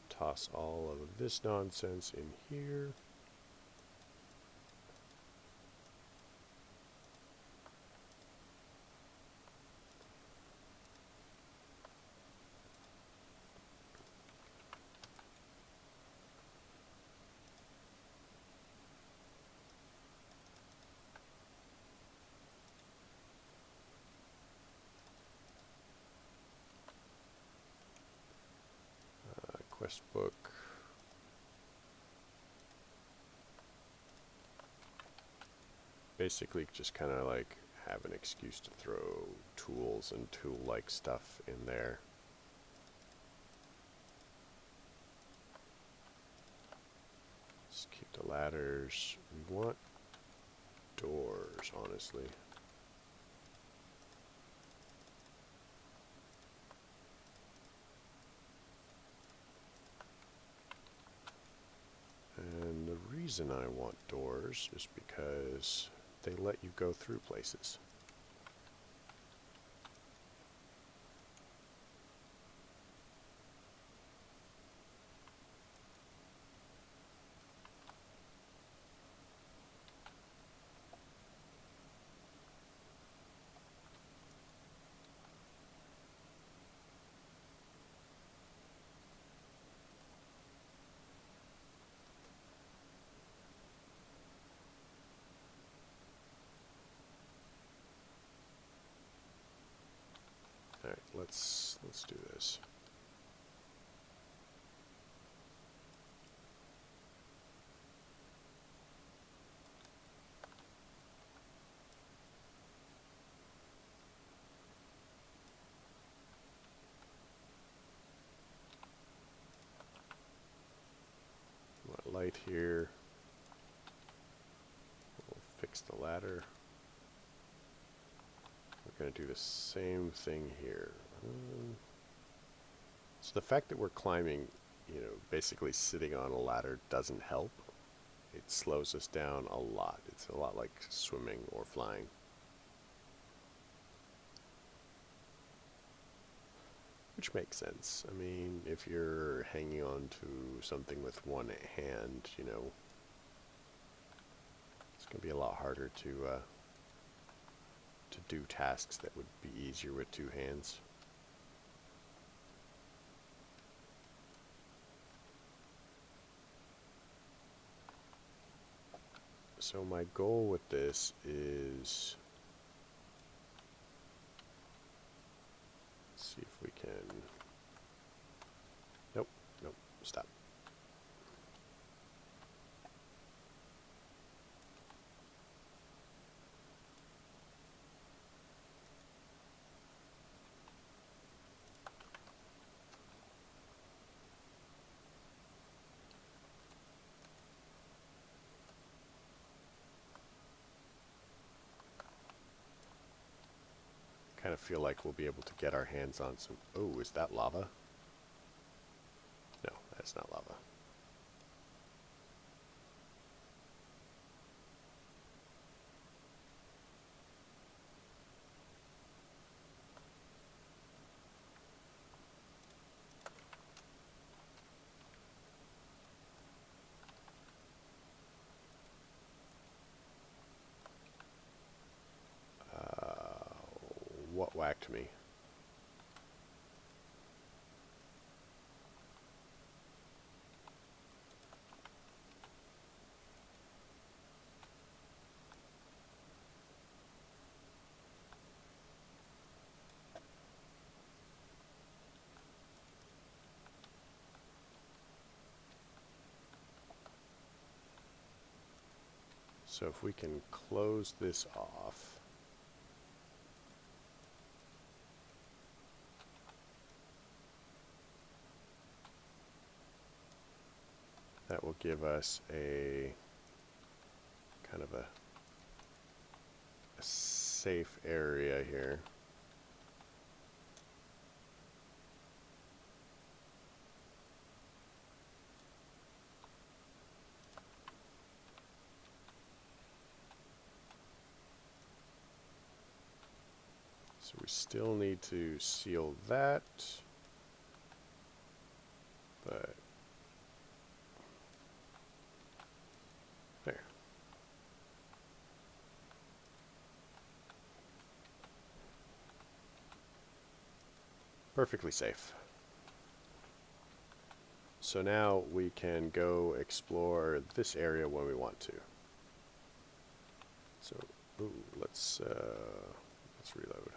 Toss all of this nonsense in here. Quest book. Basically just kind of like have an excuse to throw tools and tool-like stuff in there. Let's keep the ladders. We want doors, honestly. And the reason I want doors is because they let you go through places. Alright, let's do this. Want light here. We'll fix the ladder. We're going to do the same thing here. So the fact that we're climbing, you know, basically sitting on a ladder doesn't help. It slows us down a lot. It's a lot like swimming or flying. Which makes sense. I mean, if you're hanging on to something with one hand, you know, it's going to be a lot harder to do tasks that would be easier with two hands. So my goal with this is, let's see if we can, nope, stop. Kind of feel like we'll be able to get our hands on some. Oh, is that lava? No, that's not lava. What whacked me? So if we can close this off. That will give us a kind of a safe area here. So we still need to seal that, but there. Perfectly safe. So now we can go explore this area when we want to. So, ooh, let's reload.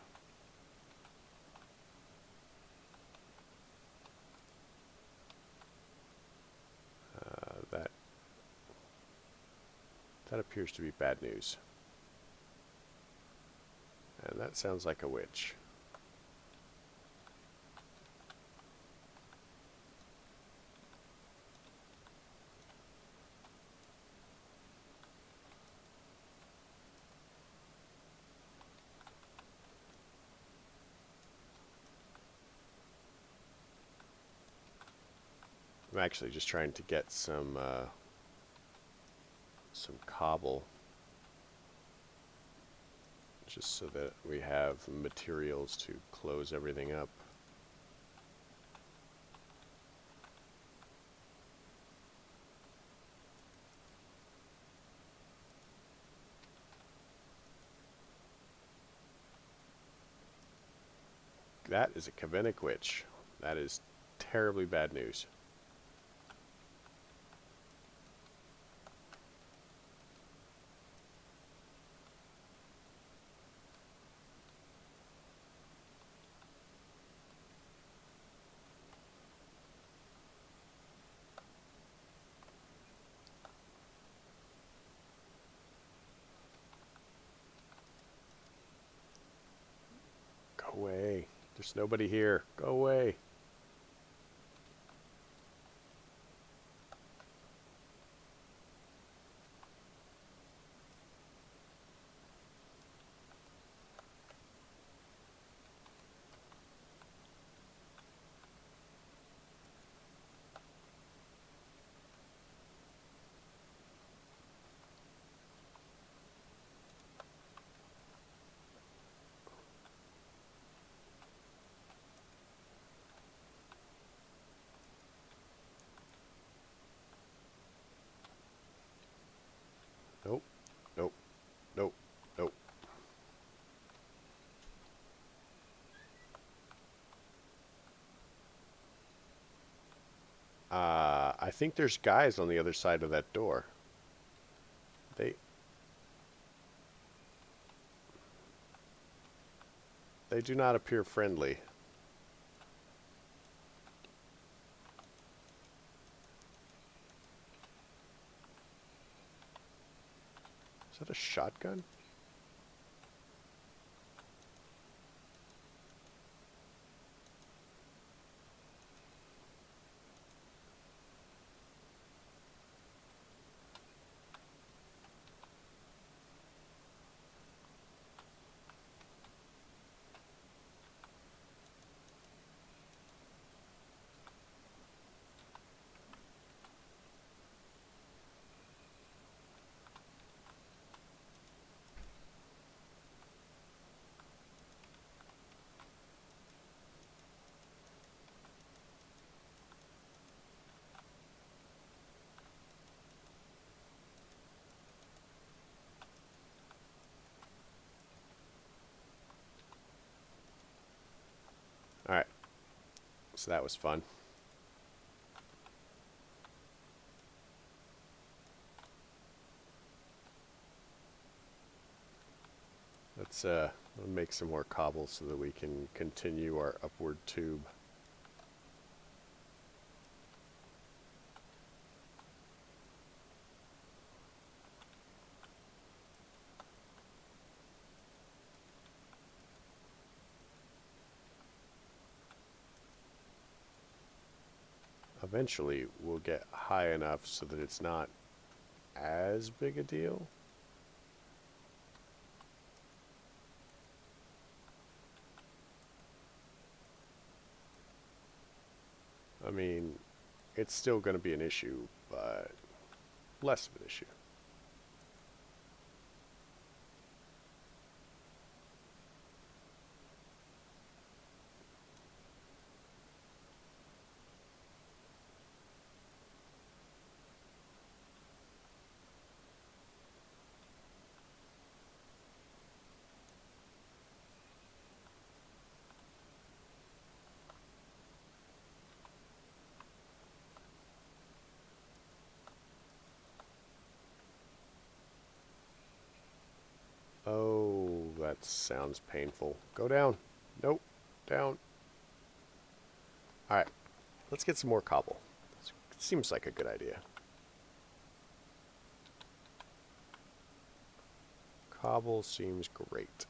That appears to be bad news. And that sounds like a witch. I'm actually just trying to get some some cobble, just so that we have materials to close everything up. That is a Kavenic witch. That is terribly bad news. Go away. There's nobody here. Go away. Nope. Nope. Nope. Nope. I think there's guys on the other side of that door. They do not appear friendly. Is that a shotgun? Alright. So that was fun. Let's make some more cobble so that we can continue our upward tube. Eventually, we'll get high enough so that it's not as big a deal. I mean, it's still going to be an issue, but less of an issue. Oh, that sounds painful. Go down. Nope. Down. Alright. Let's get some more cobble. It seems like a good idea. Cobble seems great.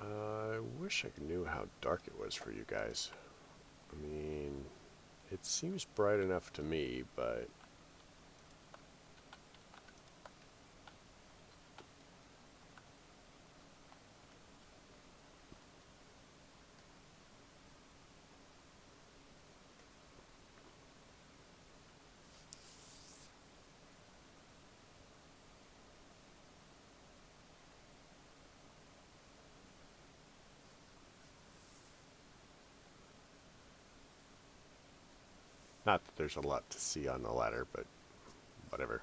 I wish I knew how dark it was for you guys. I mean, it seems bright enough to me, but Not that there's a lot to see on the ladder, but whatever.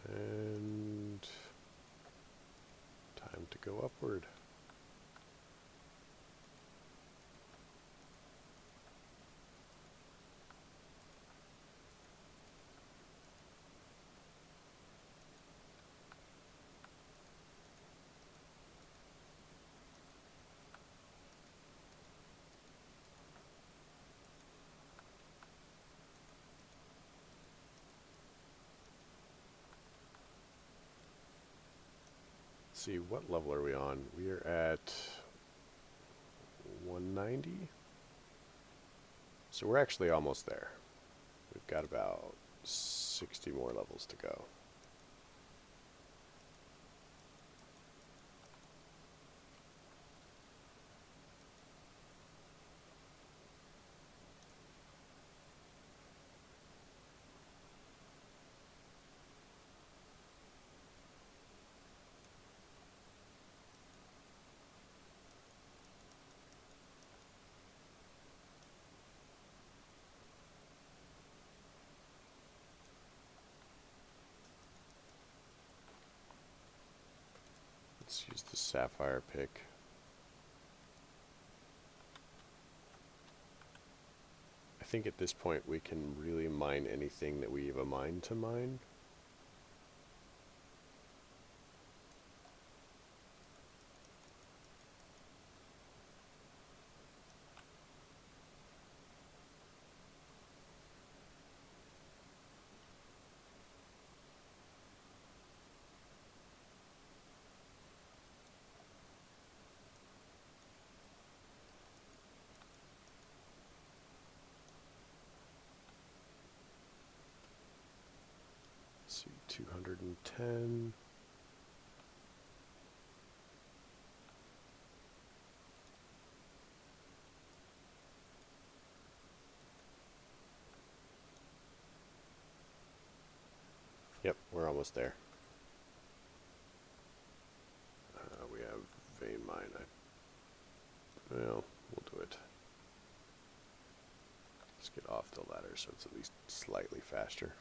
And time to go upward. Let's see, what level are we on? We are at 190. So we're actually almost there. We've got about 60 more levels to go. Let's use the sapphire pick. I think at this point we can really mine anything that we have a mind to mine. Let's see, 210. Yep, we're almost there. We have vein mine. Well, we'll do it. Let's get off the ladder so it's at least slightly faster.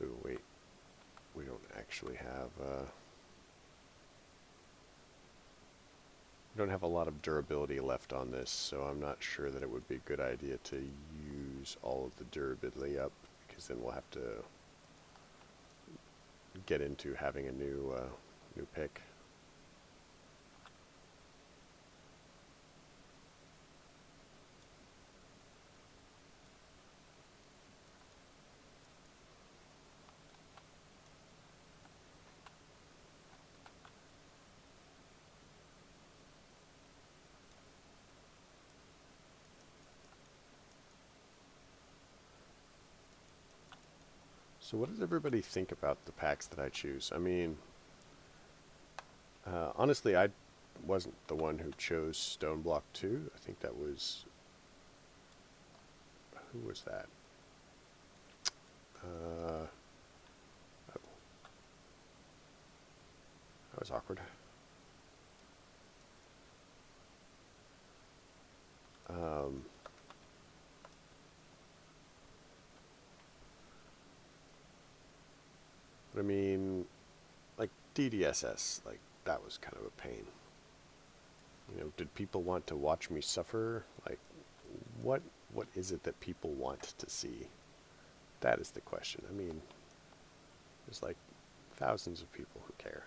Ooh, wait. We don't actually have, we don't have a lot of durability left on this, so I'm not sure that it would be a good idea to use all of the durability up, because then we'll have to get into having a new pick. So what does everybody think about the packs that I choose? I mean, honestly, I wasn't the one who chose Stone Block 2. I think that was... Who was that? Oh. That was awkward. But I mean, like DDSS, like that was kind of a pain. You know, did people want to watch me suffer? Like, what is it that people want to see? That is the question. I mean, there's like thousands of people who care.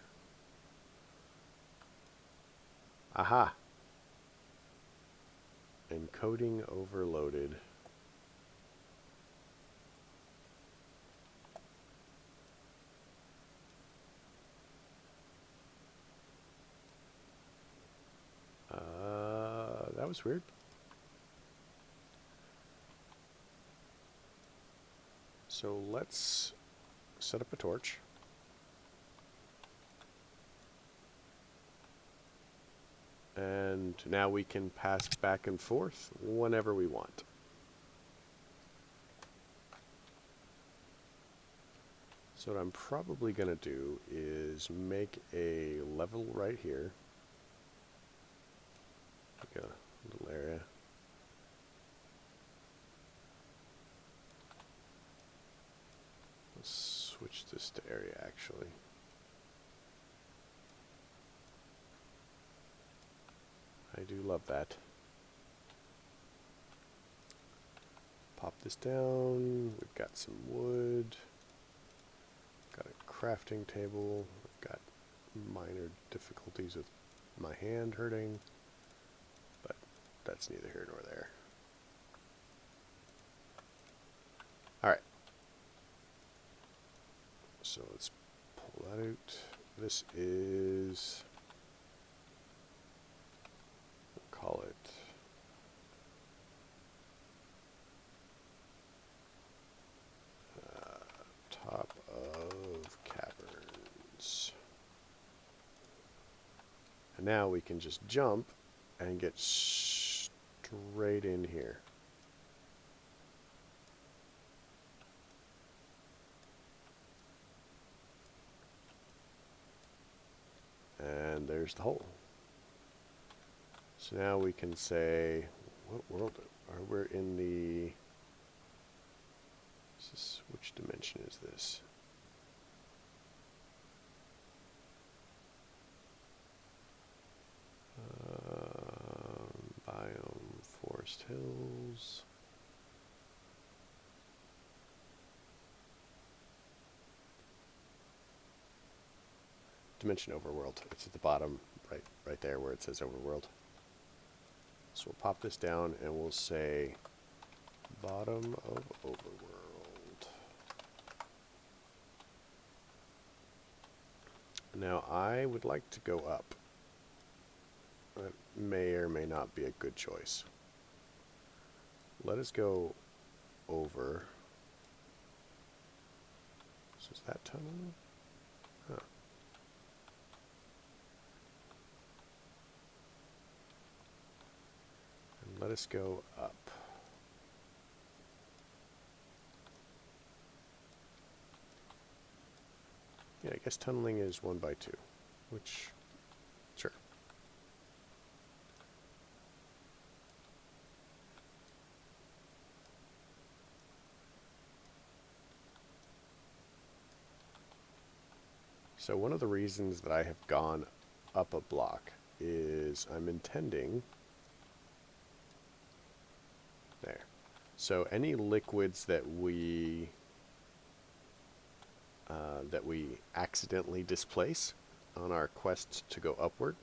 Aha! Encoding overloaded. That was weird. So let's set up a torch. And now we can pass back and forth whenever we want. So what I'm probably going to do is make a level right here. Like a little area. Let's switch this to area actually. I do love that. Pop this down. We've got some wood. Got a crafting table. I've got minor difficulties with my hand hurting, but that's neither here nor there. Alright. So let's pull that out. This is, we'll call it top of caverns. And now we can just jump and get straight in here. And there's the hole. So now we can say, what world are we in the, which dimension is this? Biome, forest hills. Dimension overworld. It's at the bottom, right there where it says overworld. So we'll pop this down and we'll say bottom of overworld. Now I would like to go up. That may or may not be a good choice. Let us go over. So is that tunnel? Huh. And let us go up. Yeah, I guess tunneling is 1 by 2, which, sure. So one of the reasons that I have gone up a block is I'm intending, there. So any liquids that we accidentally displace on our quest to go upward,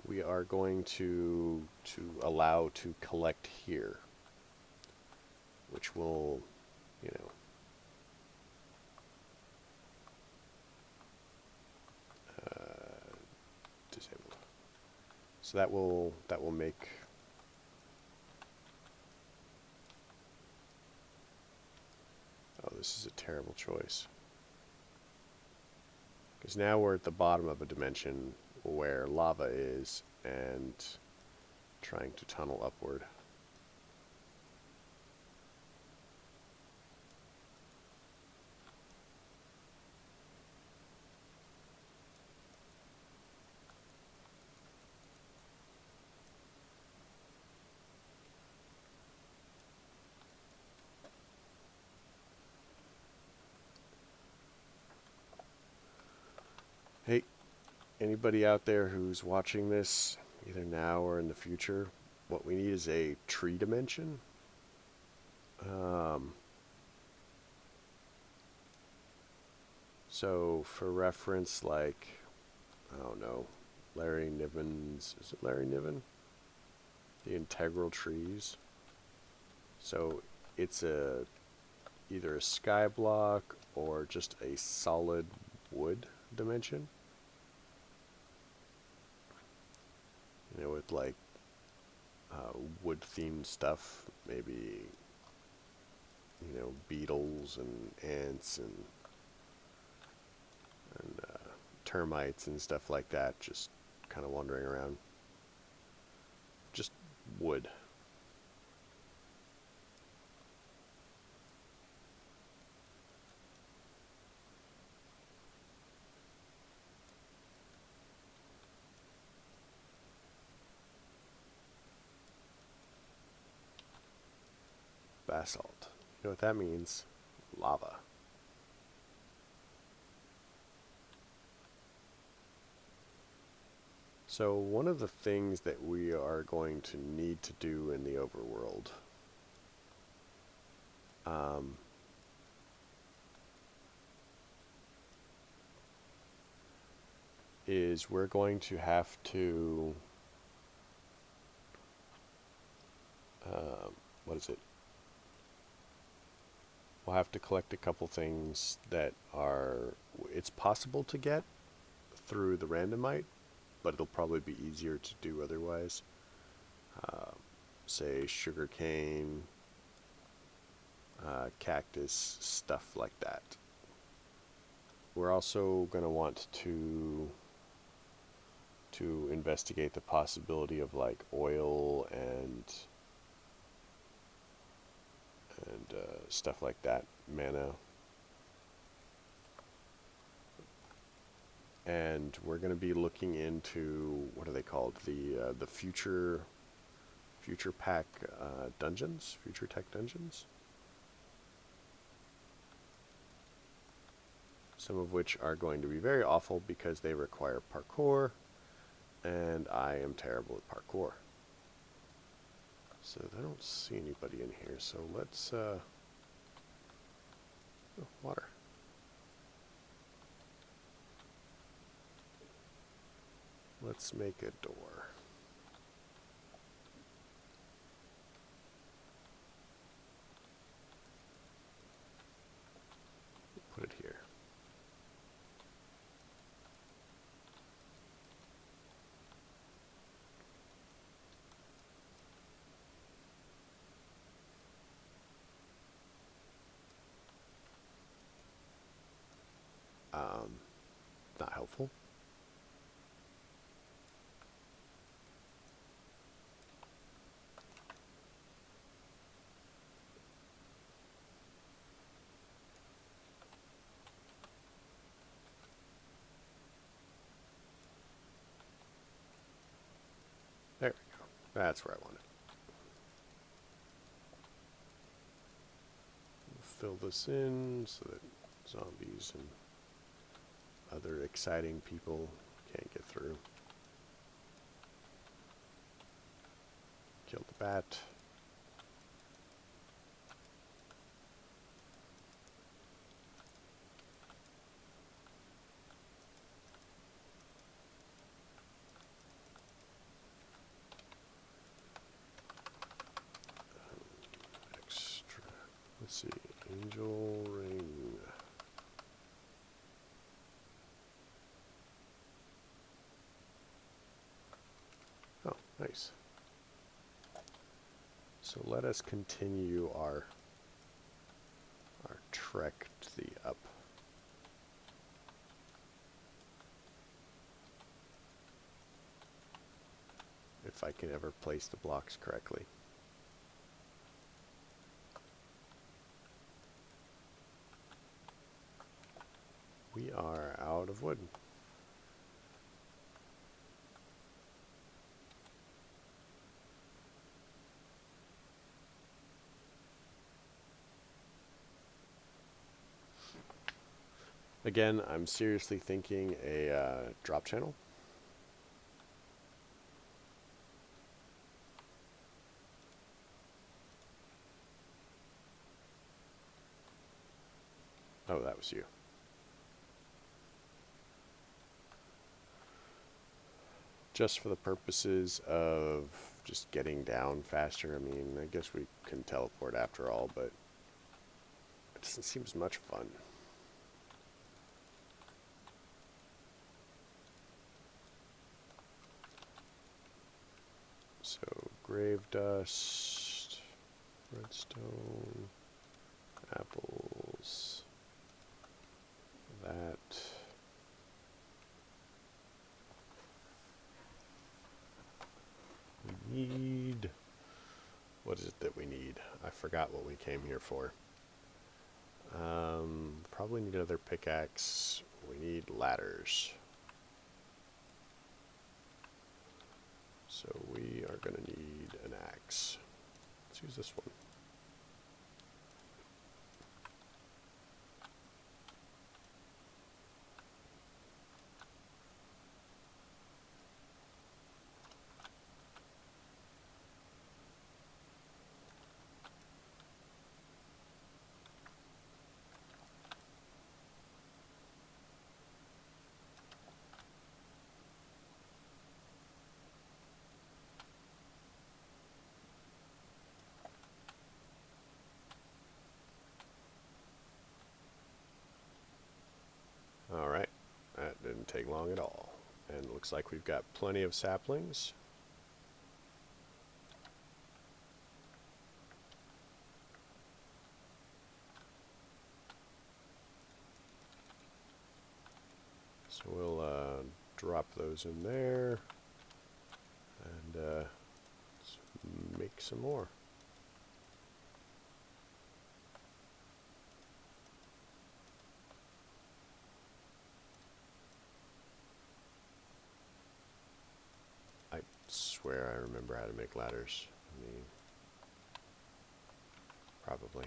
we are going to allow to collect here, which will, you know, disable. So that will make oh, this is a terrible choice. Because now we're at the bottom of a dimension where lava is and trying to tunnel upward. anybody out there who's watching this, either now or in the future, what we need is a tree dimension. So for reference, like, I don't know, Larry Niven's, is it Larry Niven? The integral trees. So it's either a sky block or just a solid wood dimension. You know, with like wood themed stuff, maybe, you know, beetles and ants and termites and stuff like that, just kind of wandering around. Just wood. Basalt. You know what that means? Lava. So one of the things that we are going to need to do in the overworld is we're going to have to what is it? We'll have to collect a couple things that it's possible to get through the randomite, but it'll probably be easier to do otherwise. Say sugarcane, cactus, stuff like that. We're also going to want to investigate the possibility of like oil and stuff like that, mana. And we're going to be looking into, what are they called, the future pack dungeons, future tech dungeons, some of which are going to be very awful because they require parkour, and I am terrible at parkour. So I don't see anybody in here, so let's oh, water. Let's make a door. Put it here. Not helpful. There we go. That's where I want it. Fill this in so that zombies and other exciting people can't get through. Kill the bat. Extra. Let's see. Angel ring. Oh, nice. So let us continue our trek to the up. If I can ever place the blocks correctly. We are out of wood. Again, I'm seriously thinking a drop channel. loves you. Just for the purposes of just getting down faster. I mean, I guess we can teleport after all, but it doesn't seem as much fun. So, grave dust, redstone, apples, that. We need, what is it that we need? I forgot what we came here for. Probably need another pickaxe. We need ladders. So we are going to need an axe. Let's use this one. Alright, that didn't take long at all. And it looks like we've got plenty of saplings. So we'll drop those in there and let's make some more. I swear I remember how to make ladders. I mean, probably.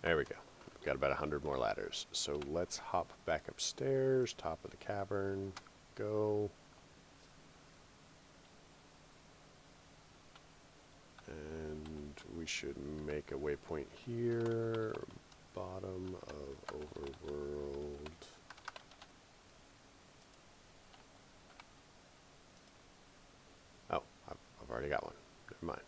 There we go. We've got about 100 more ladders. So let's hop back upstairs, top of the cavern, go. And we should make a waypoint here, bottom of overworld. Oh, I've already got one. Never mind.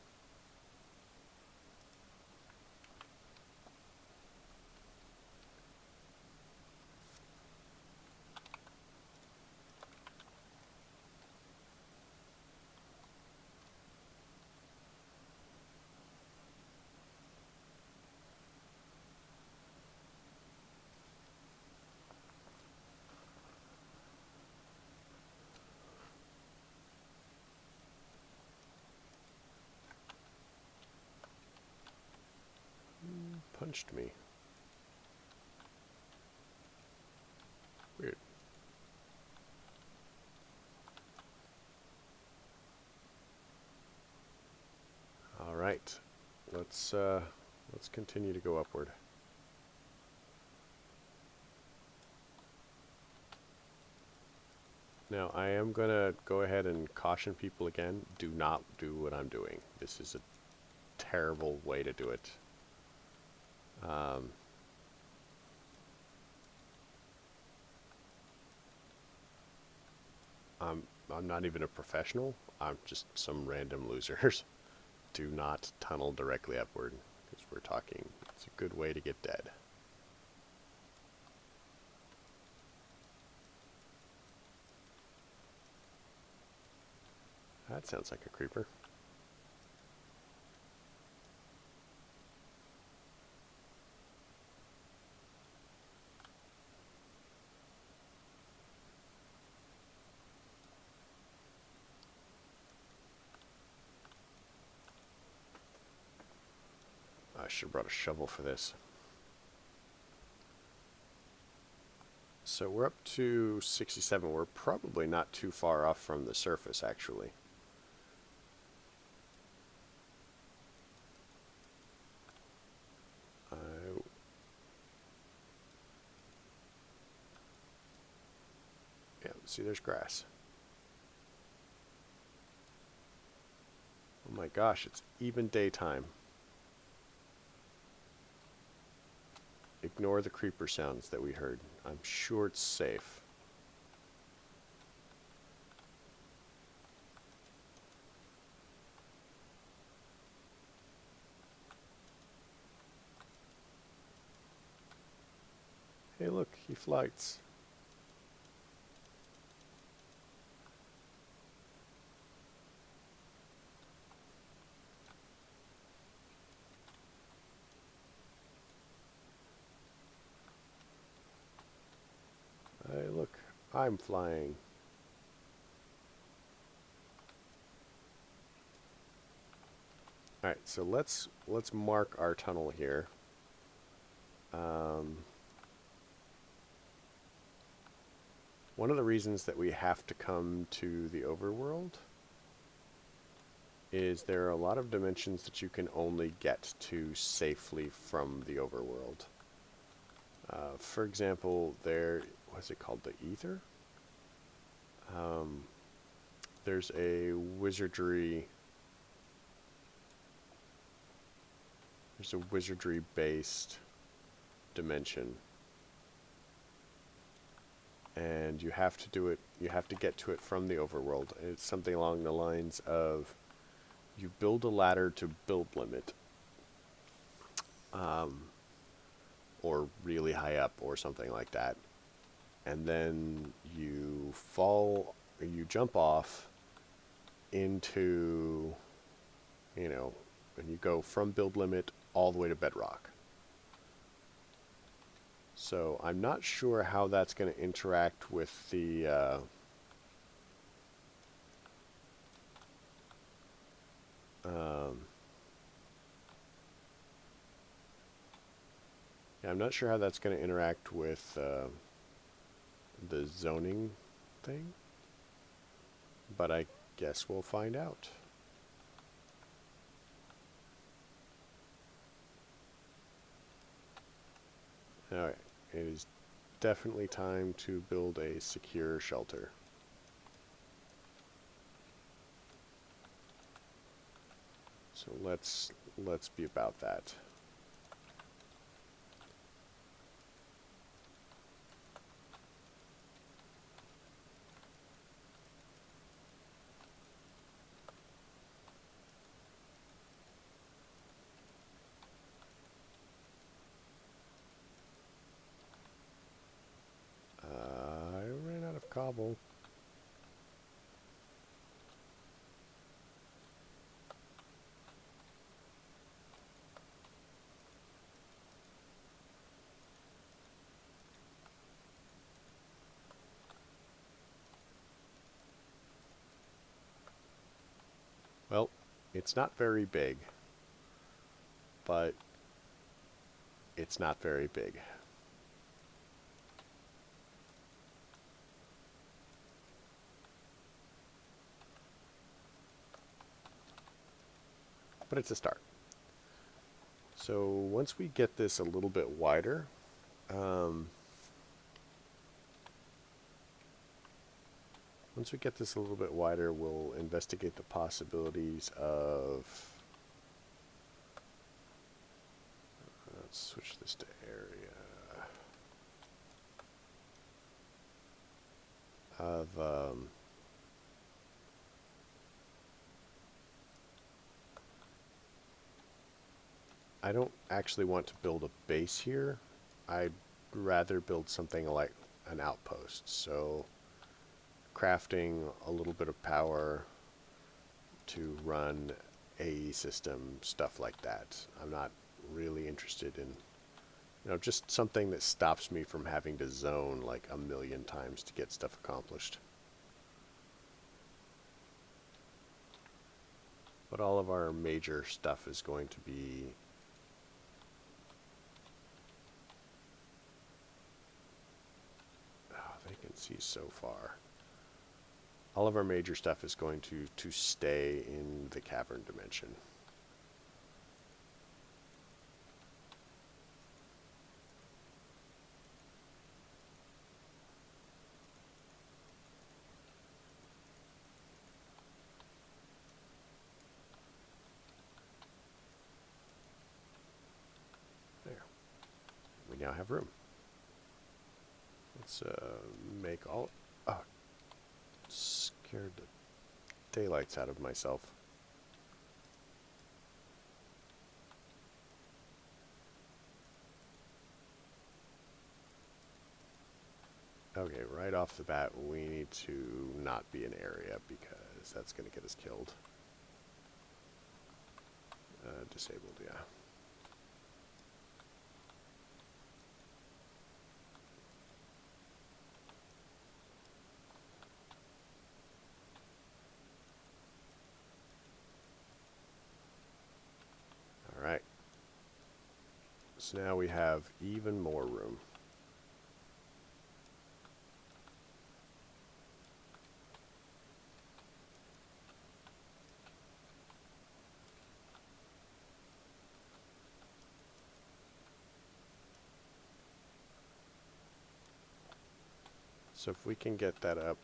Punched me. Weird. All right, let's continue to go upward. Now I am gonna go ahead and caution people again: do not do what I'm doing. This is a terrible way to do it. I'm not even a professional. I'm just some random losers. Do not tunnel directly upward, because we're talking, it's a good way to get dead. That sounds like a creeper. I should have brought a shovel for this. So we're up to 67. We're probably not too far off from the surface, actually. see, there's grass. Oh my gosh, it's even daytime. Ignore the creeper sounds that we heard. I'm sure it's safe. Hey look, he flights. Hey look, I'm flying. Alright, so let's mark our tunnel here. One of the reasons that we have to come to the overworld is there are a lot of dimensions that you can only get to safely from the overworld. For example, what's it called, the Ether? There's a wizardry based dimension. And you have to get to it from the overworld. It's something along the lines of you build a ladder to build limit, or really high up or something like that, and then you jump off into, and you go from build limit all the way to bedrock. So I'm not sure how that's going to interact with the yeah, I'm not sure how that's going to interact with the zoning thing, but I guess we'll find out. Alright, it is definitely time to build a secure shelter. So let's be about that. I ran out of cobble. Well, it's not very big, but it's not very big. But it's a start. So once we get this a little bit wider, we'll investigate the possibilities of, let's switch this to area, of I don't actually want to build a base here. I'd rather build something like an outpost. So crafting a little bit of power to run a system, stuff like that. I'm not really interested in, just something that stops me from having to zone like a million times to get stuff accomplished. But all of our major stuff is going to be they can see so far. All of our major stuff is going to stay in the cavern dimension. we now have room. Let's make all... Oh, scared the daylights out of myself. Okay, right off the bat, we need to not be an area because that's going to get us killed. Disabled, yeah. Alright. So now we have even more room. So if we can get that up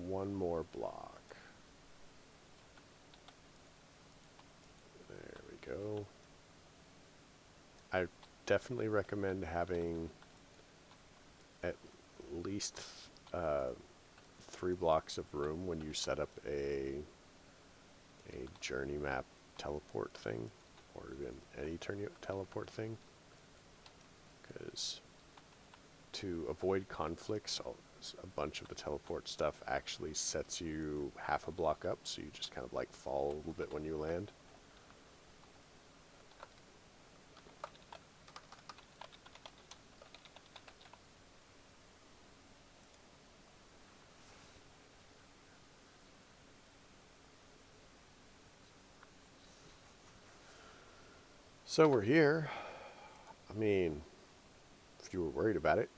one more block. There we go. I definitely recommend having at least 3 blocks of room when you set up a journey map teleport thing, or even any teleport thing, because to avoid conflicts, a bunch of the teleport stuff actually sets you half a block up, so you just kind of like fall a little bit when you land. So we're here. I mean, if you were worried about it.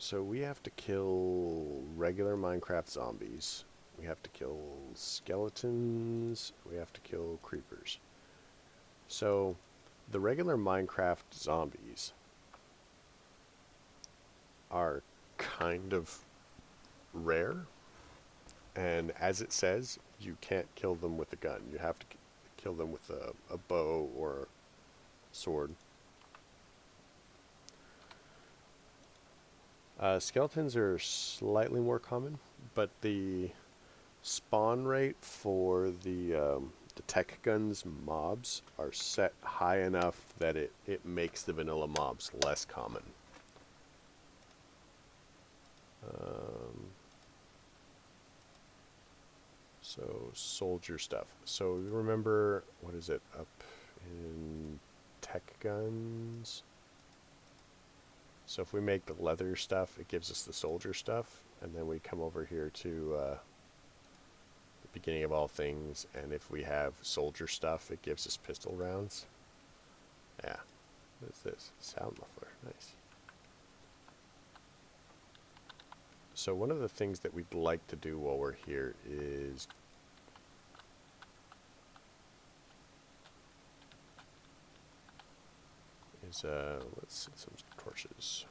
So we have to kill regular Minecraft zombies. We have to kill skeletons. We have to kill creepers. So the regular Minecraft zombies are kind of rare. And as it says, you can't kill them with a gun. You have to kill them with a bow or sword. Skeletons are slightly more common, but the spawn rate for the tech guns mobs are set high enough that it makes the vanilla mobs less common. So soldier stuff. So you remember, what is it, up in tech guns? So if we make the leather stuff, it gives us the soldier stuff, and then we come over here to the beginning of all things, and if we have soldier stuff, it gives us pistol rounds. Yeah. What is this? Sound muffler. Nice. So one of the things that we'd like to do while we're here is let's set some torches.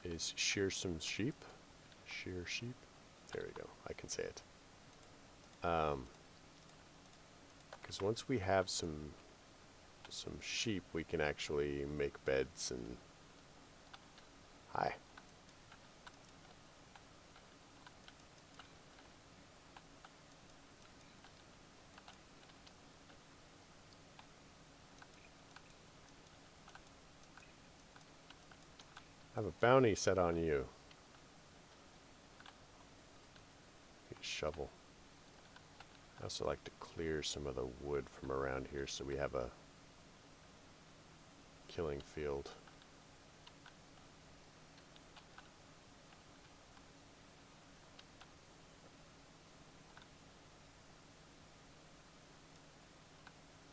Is shear some sheep. Shear sheep. There we go. I can say it. Because once we have some sheep, we can actually make beds and... Hi. I have a bounty set on you. Need a shovel. I also like to clear some of the wood from around here so we have a killing field.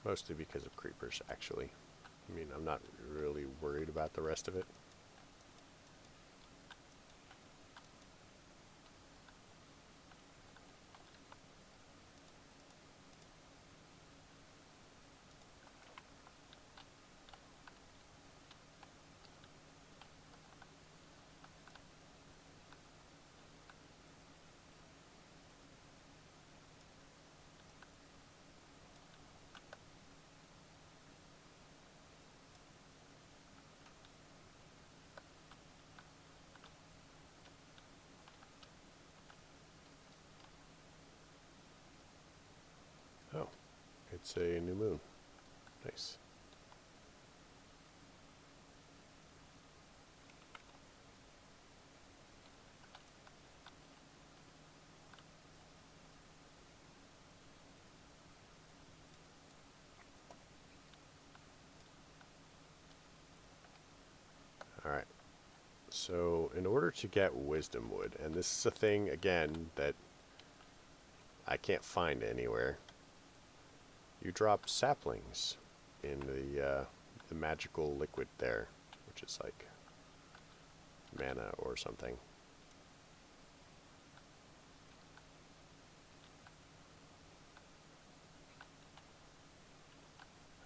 Mostly because of creepers, actually. I mean, I'm not really worried about the rest of it. It's a new moon. Nice. Alright. So, in order to get wisdom wood, and this is a thing, again, that I can't find anywhere, you drop saplings in the magical liquid there, which is like mana or something.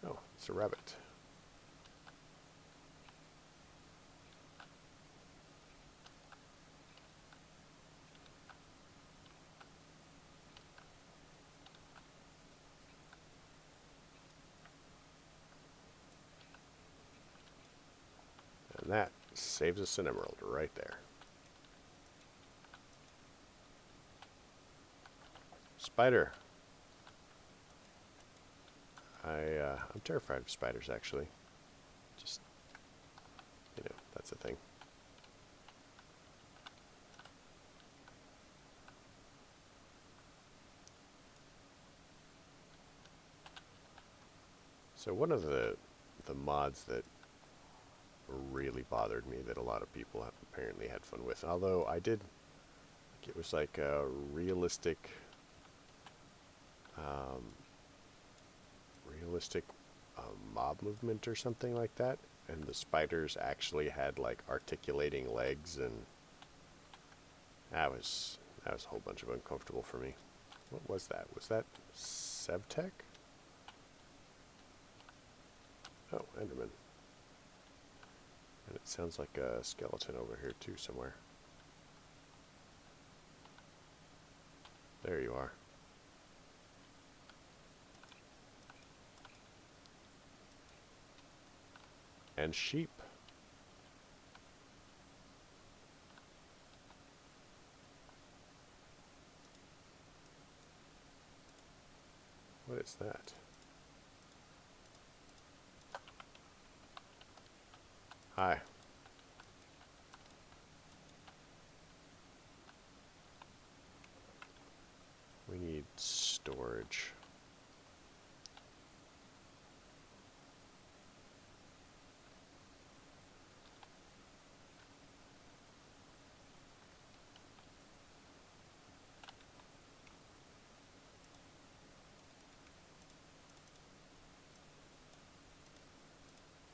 Oh, it's a rabbit. And that saves us an emerald right there. Spider. I'm terrified of spiders, actually. Just, you know, that's a thing. So one of the mods that really bothered me that a lot of people have apparently had fun with, although I did, it was like a realistic mob movement or something like that, and the spiders actually had like articulating legs, and that was a whole bunch of uncomfortable for me. What was that? Was that Sevtech? Oh, Enderman. And it sounds like a skeleton over here too somewhere. There you are. And sheep. What is that? Hi. We need storage.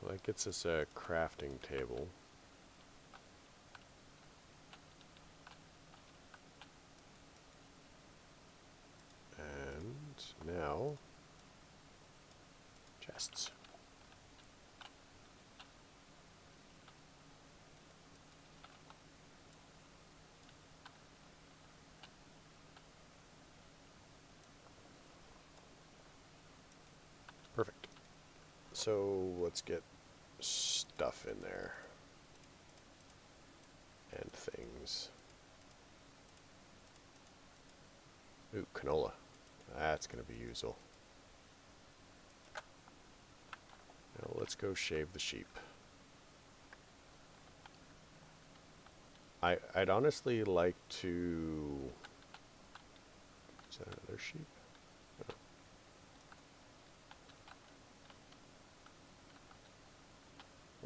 Well, that gets us a crafting table. And now, chests. Perfect. So let's get stuff in there. And things. Ooh, canola. That's going to be useful. Now let's go shave the sheep. I'd honestly like to... Is that another sheep? Oh.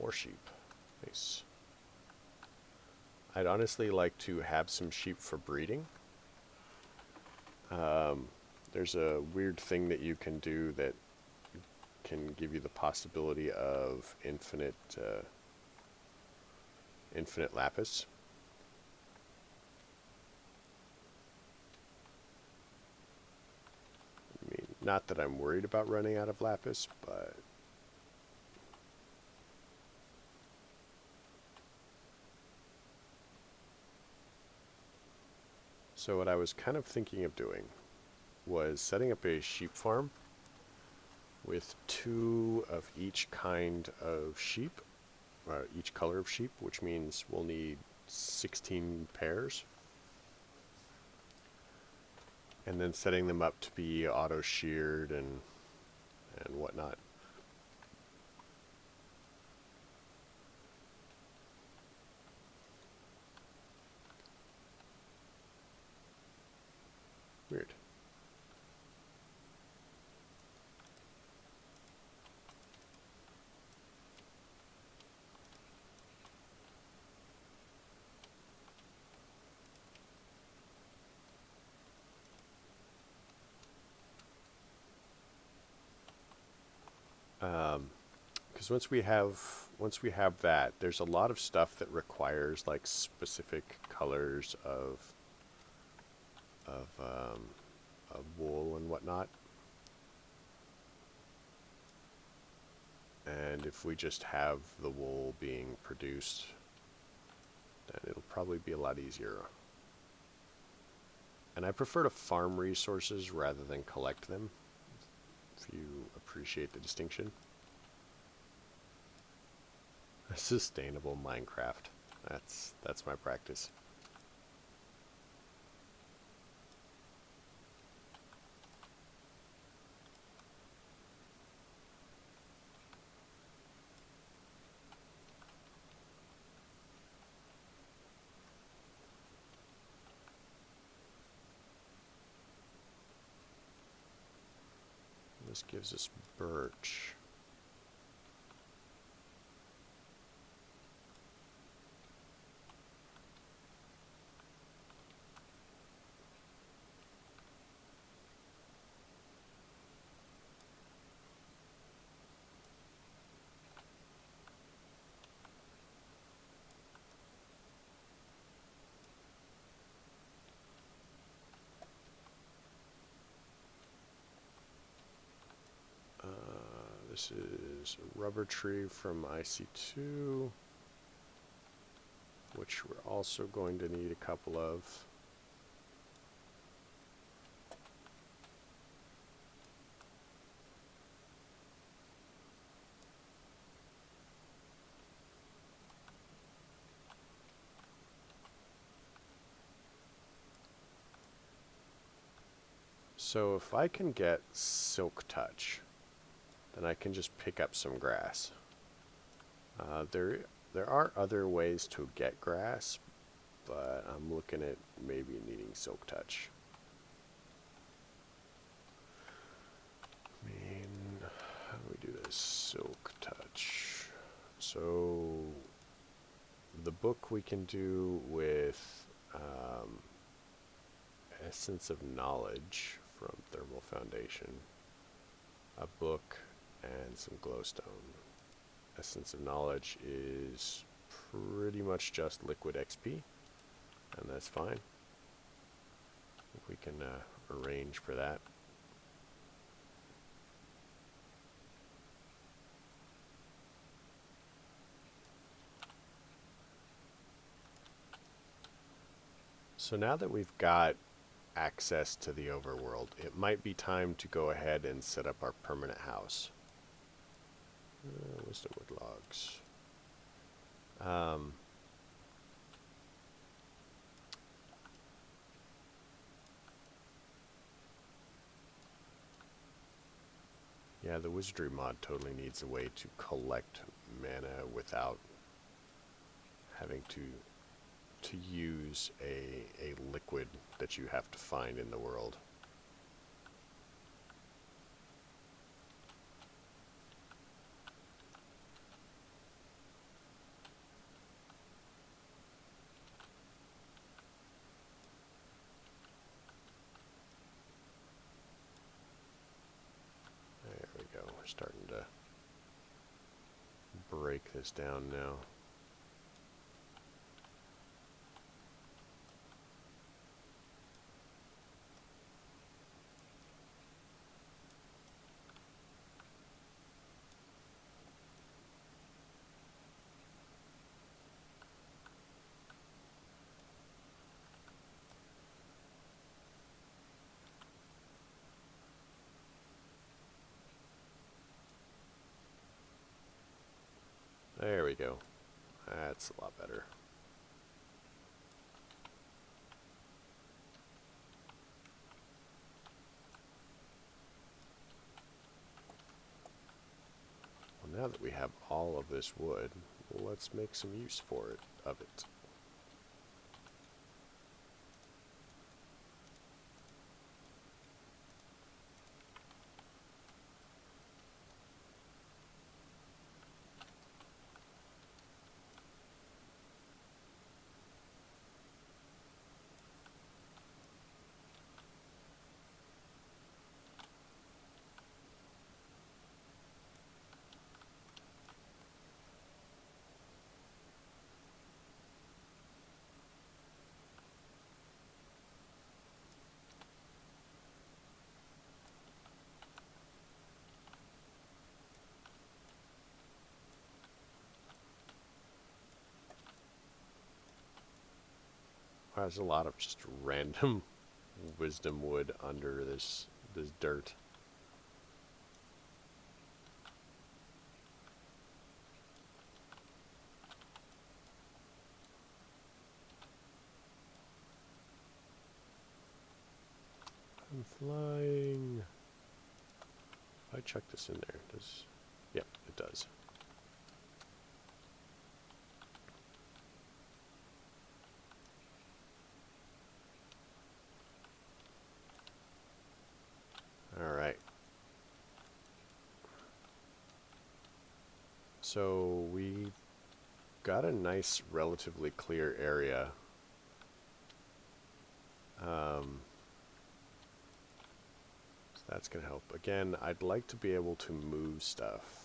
More sheep. Nice. I'd honestly like to have some sheep for breeding. There's a weird thing that you can do that can give you the possibility of infinite lapis. I mean, not that I'm worried about running out of lapis, but so what I was kind of thinking of doing was setting up a sheep farm with 2 of each kind of sheep, each color of sheep, which means we'll need 16 pairs. And then setting them up to be auto-sheared and and whatnot. Weird. Because once we have that, there's a lot of stuff that requires like specific colors of wool and whatnot. And if we just have the wool being produced, then it'll probably be a lot easier. And I prefer to farm resources rather than collect them, if you appreciate the distinction. Sustainable Minecraft. That's my practice. This gives us birch. This is a rubber tree from IC2, which we're also going to need a couple of. So if I can get silk touch, then I can just pick up some grass. There are other ways to get grass, but I'm looking at maybe needing silk touch. I mean, how do we do this? Silk touch. So the book we can do with Essence of Knowledge from Thermal Foundation, a book, and some glowstone. Essence of Knowledge is pretty much just liquid XP, and that's fine. I think we can arrange for that. So now that we've got access to the overworld, it might be time to go ahead and set up our permanent house. Wisdom wood logs. Yeah, the wizardry mod totally needs a way to collect mana without having to use a liquid that you have to find in the world. There we go. We're starting to break this down now. There we go. That's a lot better. now that we have all of this wood, let's make some use of it. There's a lot of just random wisdom wood under this dirt. I'm flying. If I chuck this in there, does... Yep, it does. Alright. So we got a nice, relatively clear area. So that's going to help. Again, I'd like to be able to move stuff.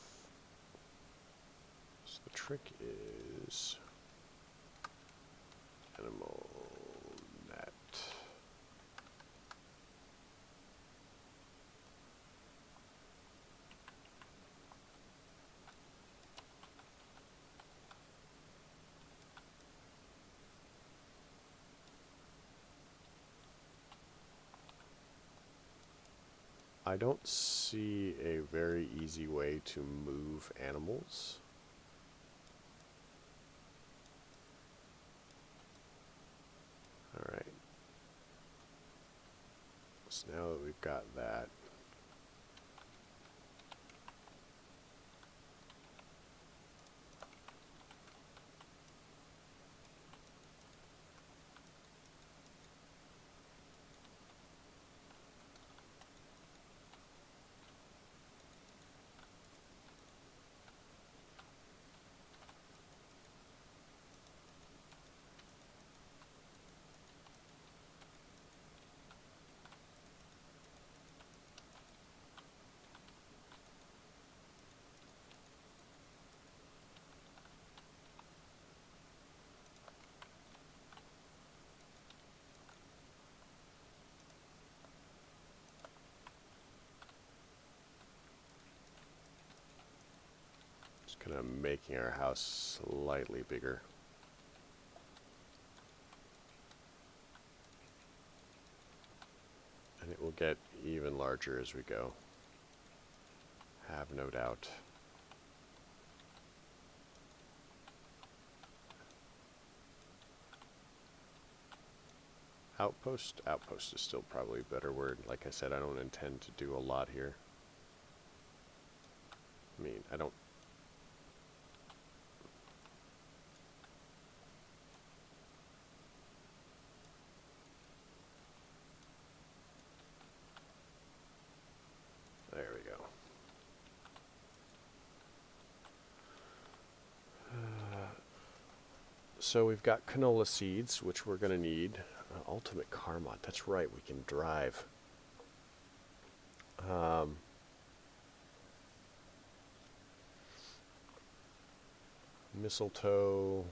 So the trick is animal net. I don't see a very easy way to move animals. Alright. So now that we've got that, kind of making our house slightly bigger. And it will get even larger as we go. Have no doubt. Outpost? Outpost is still probably a better word. Like I said, I don't intend to do a lot here. I mean, I don't... There we go. So we've got canola seeds, which we're going to need. Ultimate car mod. That's right, we can drive. Mistletoe.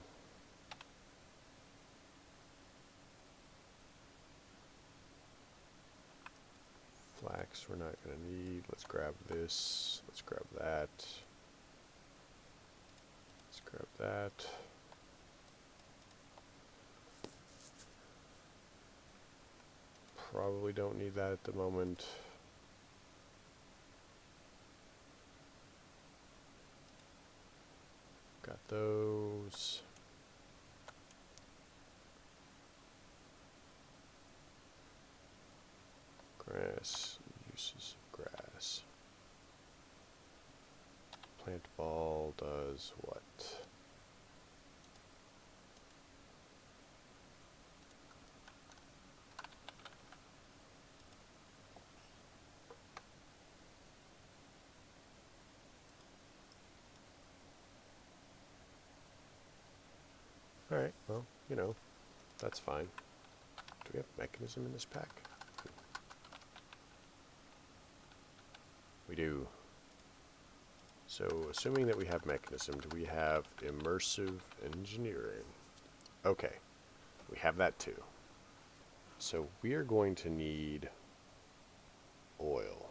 Flax we're not going to need. Let's grab this. Let's grab that. Let's grab that. Probably don't need that at the moment. Got those. Grass, uses of grass. Plant ball does what? Alright, well, you know, that's fine. Do we have mechanism in this pack? We do. So, assuming that we have mechanism, do we have immersive engineering? Okay, we have that too. So, we are going to need oil.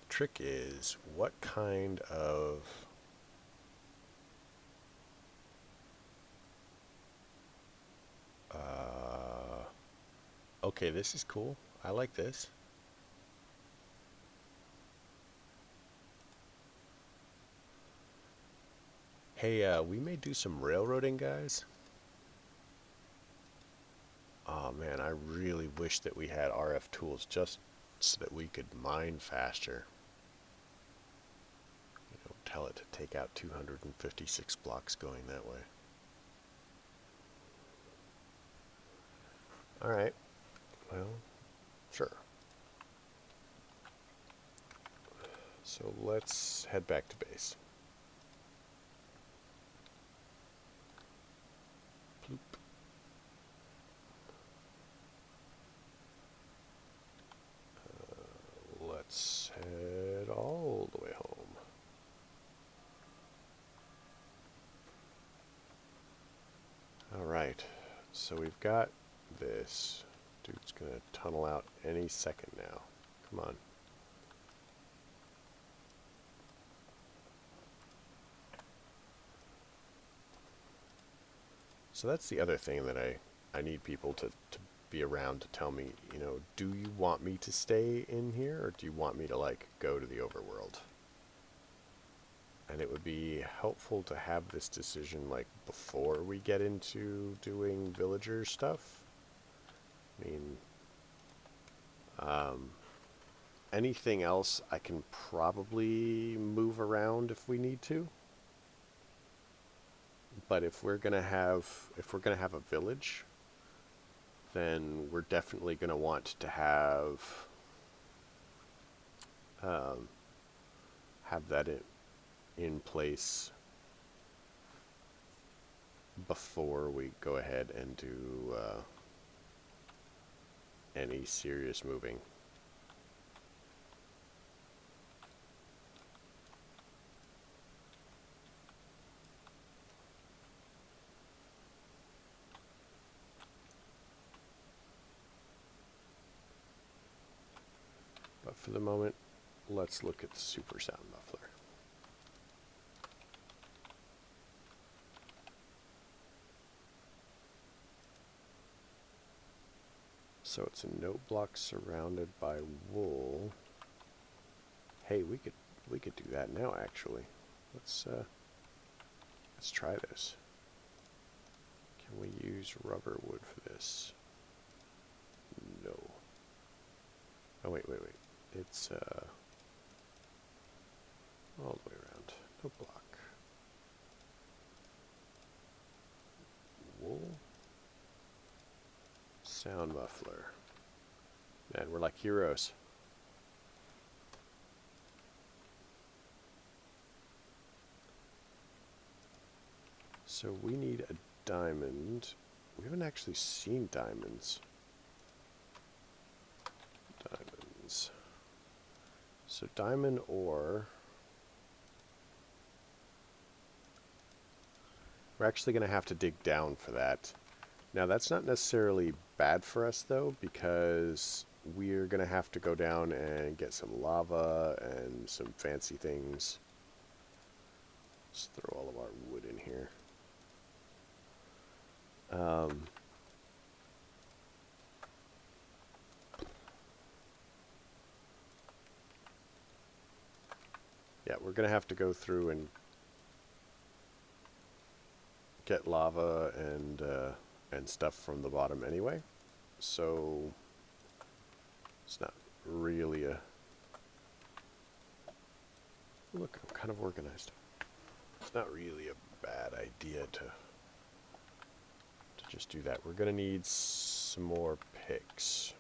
Trick is, what kind of okay, this is cool. I like this. Hey, we may do some railroading, guys. Oh man, I really wish that we had RF tools just so that we could mine faster. You know, tell it to take out 256 blocks going that way. Alright, well, sure. So let's head back to base. Bloop. Let's head all the way home. Alright, so we've got this. Dude's gonna tunnel out any second now. Come on. So that's the other thing that I need people to be around to tell me, you know, do you want me to stay in here or do you want me to like go to the overworld? And it would be helpful to have this decision like before we get into doing villager stuff. I mean, anything else I can probably move around if we need to. But if we're gonna have a village, then we're definitely gonna want to have that in place before we go ahead and do any serious moving. But for the moment, let's look at the super sound muffler. So it's a note block surrounded by wool. Hey, we could do that now actually. Let's try this. Can we use rubber wood for this? No. Oh wait. It's all the way around. Note block. Wool. Sound muffler. Man, we're like heroes. So we need a diamond. We haven't actually seen diamonds. Diamonds. So diamond ore. We're actually going to have to dig down for that. Now that's not necessarily bad for us though, because we're going to have to go down and get some lava and some fancy things. Let's throw all of our wood in here. Yeah, we're going to have to go through and get lava and stuff from the bottom anyway. So it's not really a... Look, I'm kind of organized. It's not really a bad idea to just do that. We're gonna need some more picks.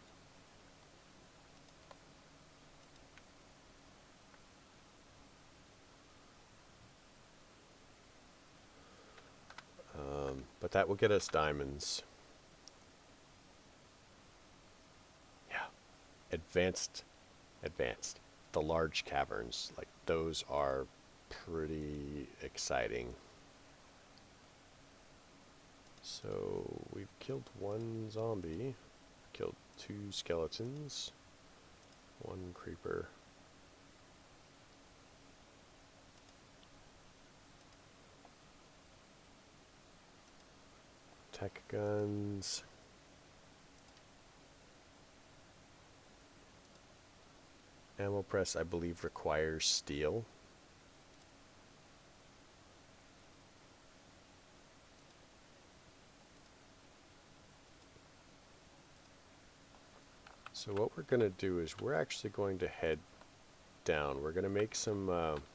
But that will get us diamonds. Yeah. Advanced. The large caverns, like those are pretty exciting. So we've killed one zombie, killed 2 skeletons, 1 creeper. Tech guns. Ammo press, I believe, requires steel. So what we're going to do is we're actually going to head down. We're going to make some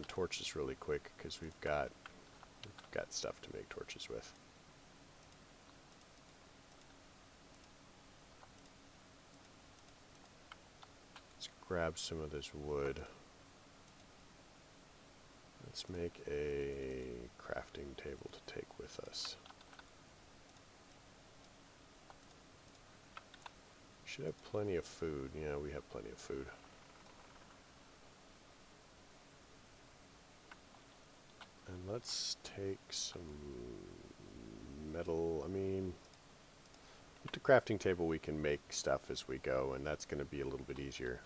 torches really quick because we've got stuff to make torches with. Let's grab some of this wood. Let's make a crafting table to take with us. Should have plenty of food. Yeah, we have plenty of food. And let's take some metal. I mean, with the crafting table we can make stuff as we go, and that's going to be a little bit easier.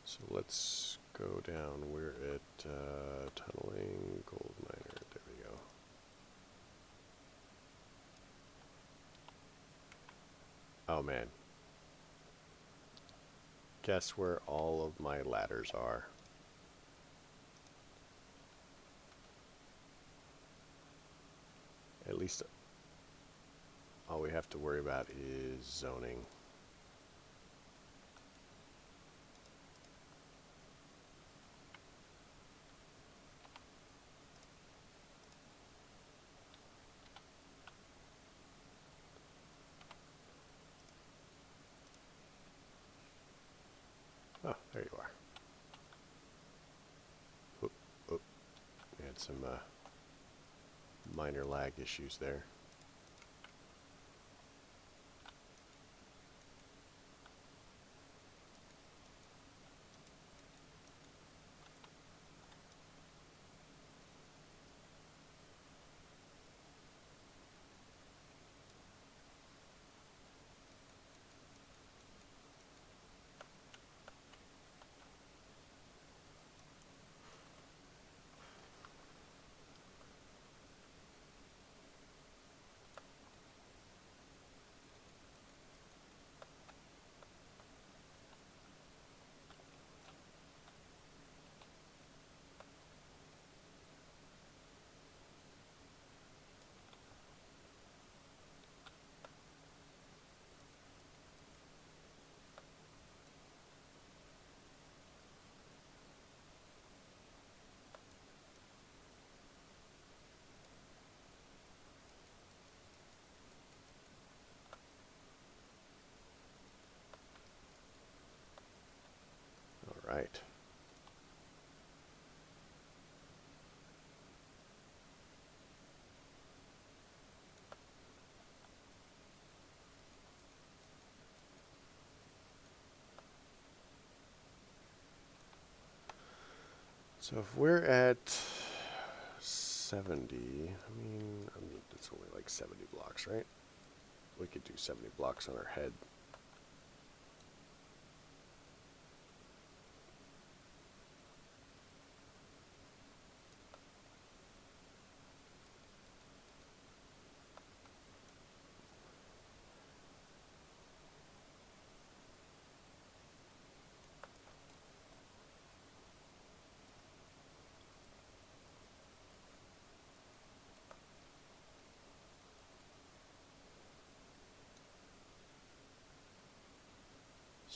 So let's go down. We're at tunneling, gold miner. There we go. Oh man. Guess where all of my ladders are. At least all we have to worry about is zoning. Oh, there you are. Oop, oop. We had some minor lag issues there. All right. So if we're at 70, I mean, it's only like 70 blocks, right? We could do 70 blocks on our head.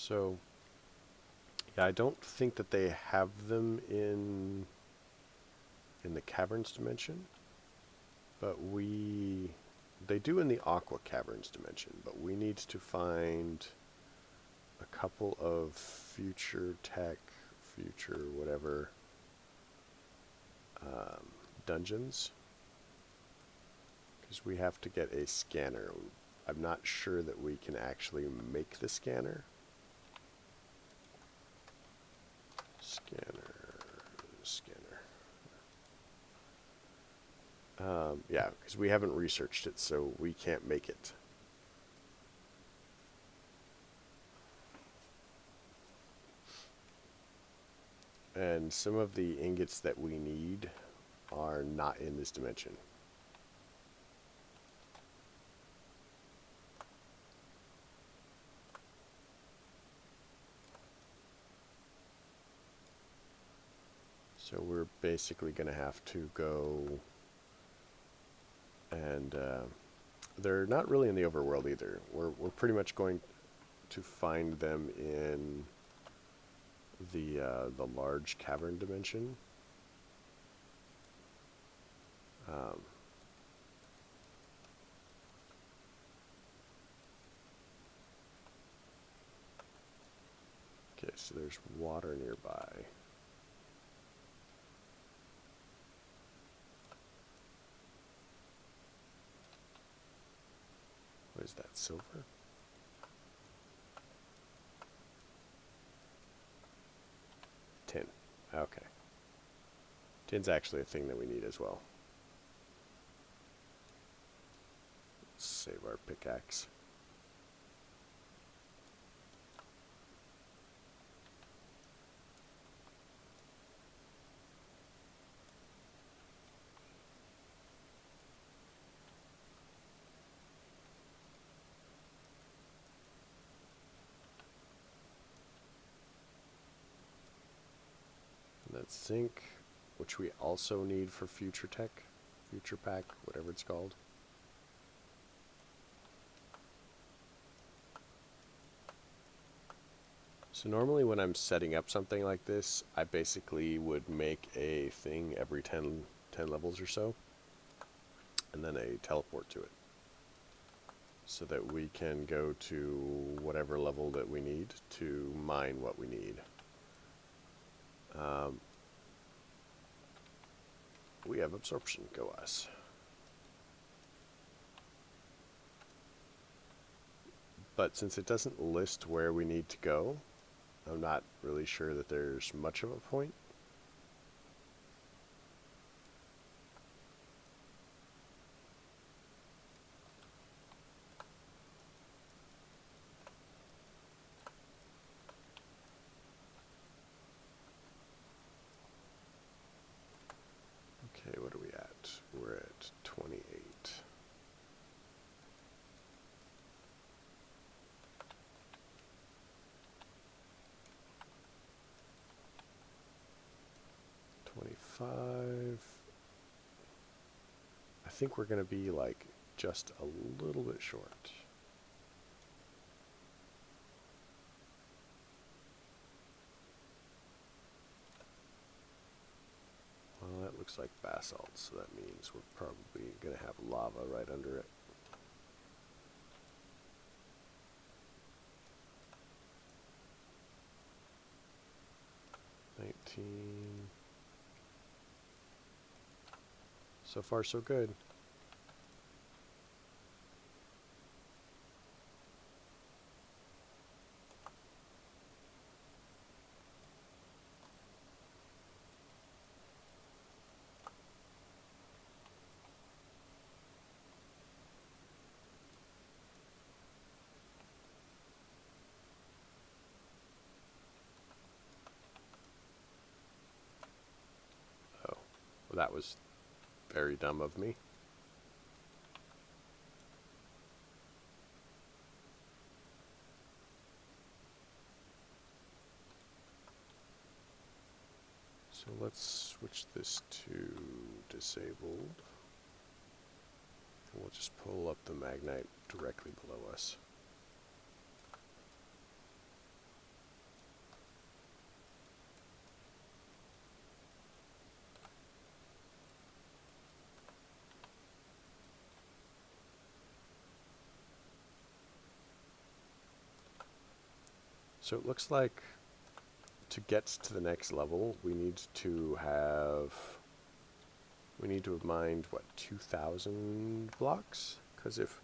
So, yeah, I don't think that they have them in the caverns dimension, but they do in the aqua caverns dimension, but we need to find a couple of future tech, future whatever dungeons, because we have to get a scanner. I'm not sure that we can actually make the scanner. Scanner. Yeah, because we haven't researched it, so we can't make it. And some of the ingots that we need are not in this dimension. So we're basically going to have to go and they're not really in the overworld either. We're pretty much going to find them in the large cavern dimension. Okay, so there's water nearby. What is that, silver? Tin. Okay. Tin's actually a thing that we need as well. Let's save our pickaxe. That's zinc, which we also need for future tech, future pack, whatever it's called. So normally when I'm setting up something like this, I basically would make a thing every 10 levels or so, and then a teleport to it, so that we can go to whatever level that we need to mine what we need. We have absorption, go us. But since it doesn't list where we need to go, I'm not really sure that there's much of a point. Okay, what are we at? We're at 28. I think we're going to be like just a little bit short. Well, that looks like basalt, so that means we're probably going to have lava right under it. So far, so good. Oh, well, that was very dumb of me. So let's switch this to disabled. And we'll just pull up the magnite directly below us. So it looks like to get to the next level, we need to have mined, what, 2,000 blocks? Because if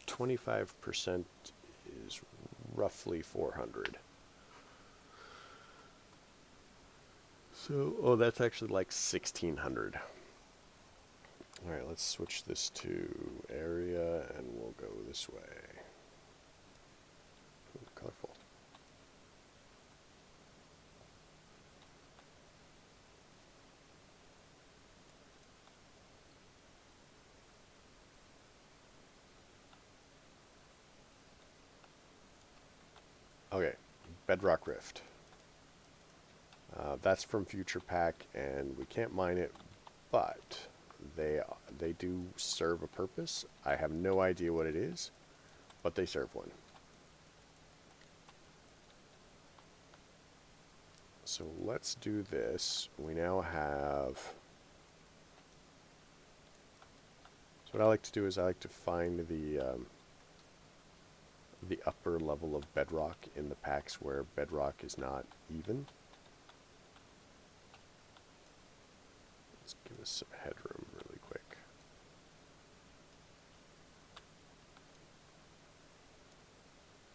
25% is roughly 400. So, oh, that's actually like 1,600. Alright, let's switch this to area, and we'll go this way. Ooh, colorful. Okay, Bedrock Rift. That's from Future Pack, and we can't mine it, but they do serve a purpose. I have no idea what it is, but they serve one. So let's do this. We now have... So what I like to do is I like to find the upper level of bedrock in the packs where bedrock is not even. Let's give us some headroom really quick.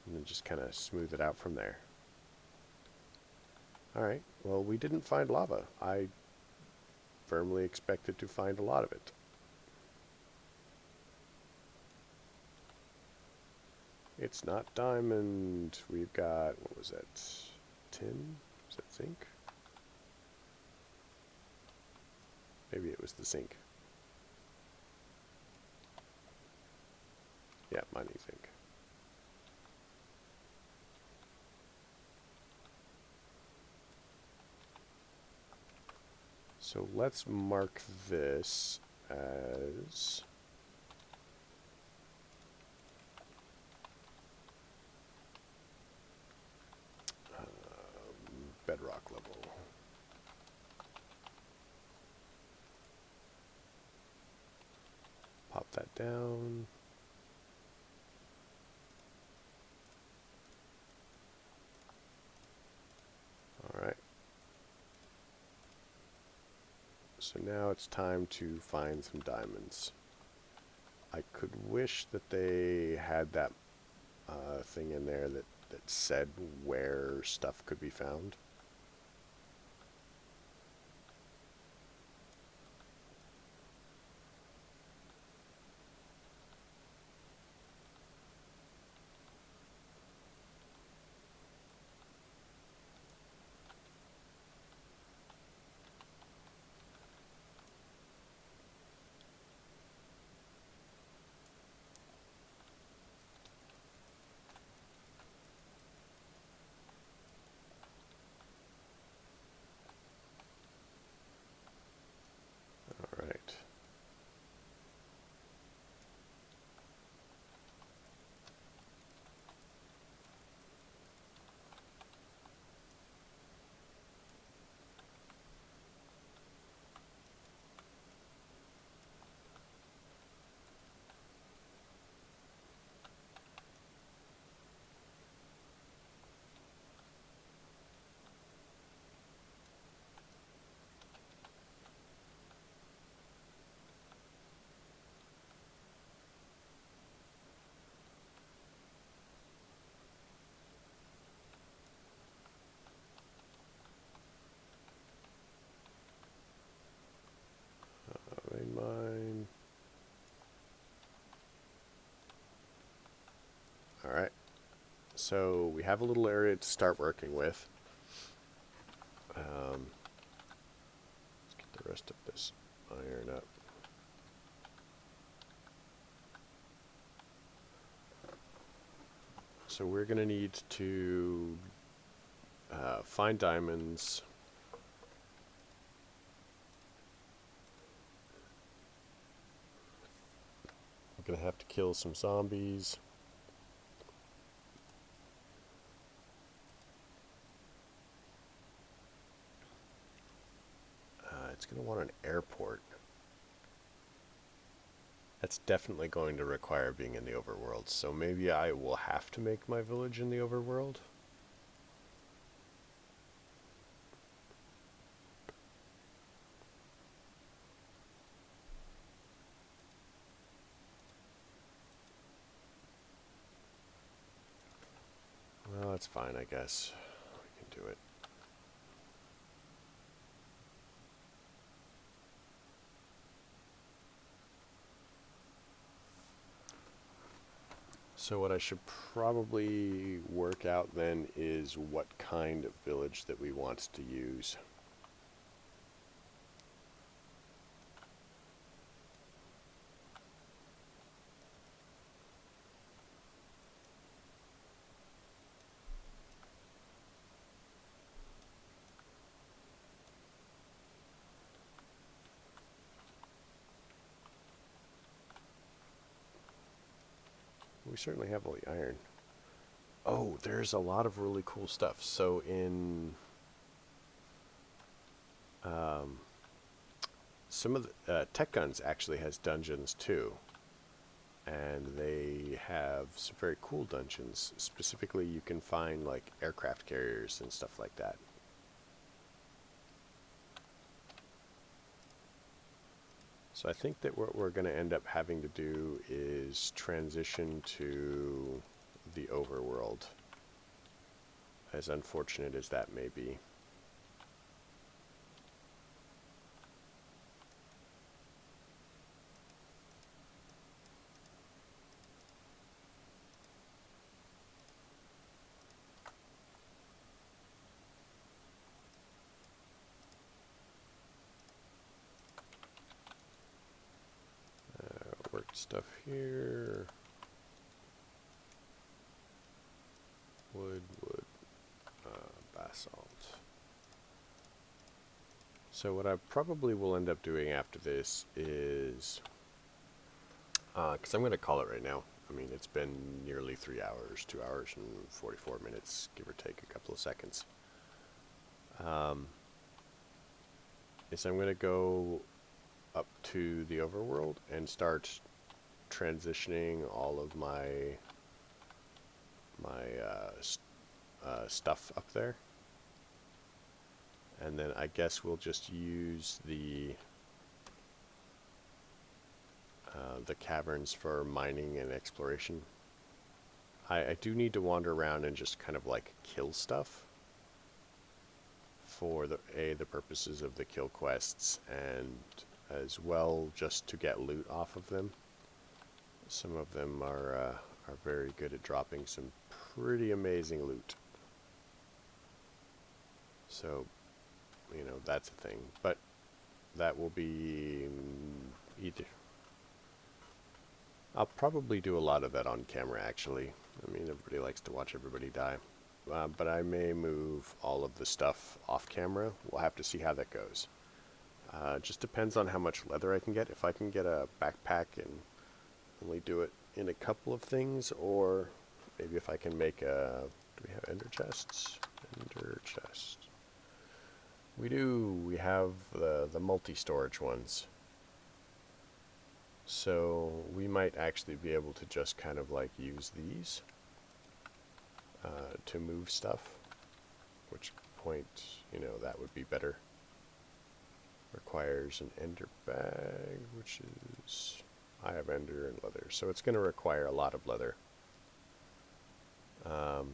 And then just kind of smooth it out from there. Alright, well, we didn't find lava. I firmly expected to find a lot of it. It's not diamond. We've got, what was that, tin? Was that zinc? Maybe it was the zinc. Yeah, mining zinc. So let's mark this as bedrock level. Pop that down. Alright. So now it's time to find some diamonds. I could wish that they had that thing in there that said where stuff could be found. Alright. Main mine. Alright. So we have a little area to start working with. Let's get the rest of this iron up. So we're going to need to find diamonds. We're going to have to kill some zombies. It's going to want an airport. That's definitely going to require being in the overworld, so maybe I will have to make my village in the overworld. Well, that's fine, I guess. We can do it. So what I should probably work out then is what kind of village that we want to use. We certainly have all the iron. Oh, there's a lot of really cool stuff. So in some of the Tech Guns actually has dungeons too, and they have some very cool dungeons. Specifically, you can find like aircraft carriers and stuff like that. So I think that what we're going to end up having to do is transition to the overworld, as unfortunate as that may be. Worked stuff here. Wood, basalt. So what I probably will end up doing after this is, because I'm going to call it right now. I mean, it's been nearly 3 hours, 2 hours and 44 minutes, give or take a couple of seconds. Is I'm going to go up to the overworld and start transitioning all of my stuff up there, and then I guess we'll just use the caverns for mining and exploration. I do need to wander around and just kind of like kill stuff for the purposes of the kill quests, and as well just to get loot off of them. Some of them are very good at dropping some pretty amazing loot. So, you know, that's a thing. But that will be either. I'll probably do a lot of that on camera, actually. I mean, everybody likes to watch everybody die. But I may move all of the stuff off camera. We'll have to see how that goes. Just depends on how much leather I can get. If I can get a backpack and only do it in a couple of things, or maybe if I can make a... Do we have ender chests? Ender chest. We do. We have the multi-storage ones. So we might actually be able to just kind of like use these to move stuff, which point, you know, that would be better. Requires an ender bag, which is... I have ender and leather, so it's going to require a lot of leather. But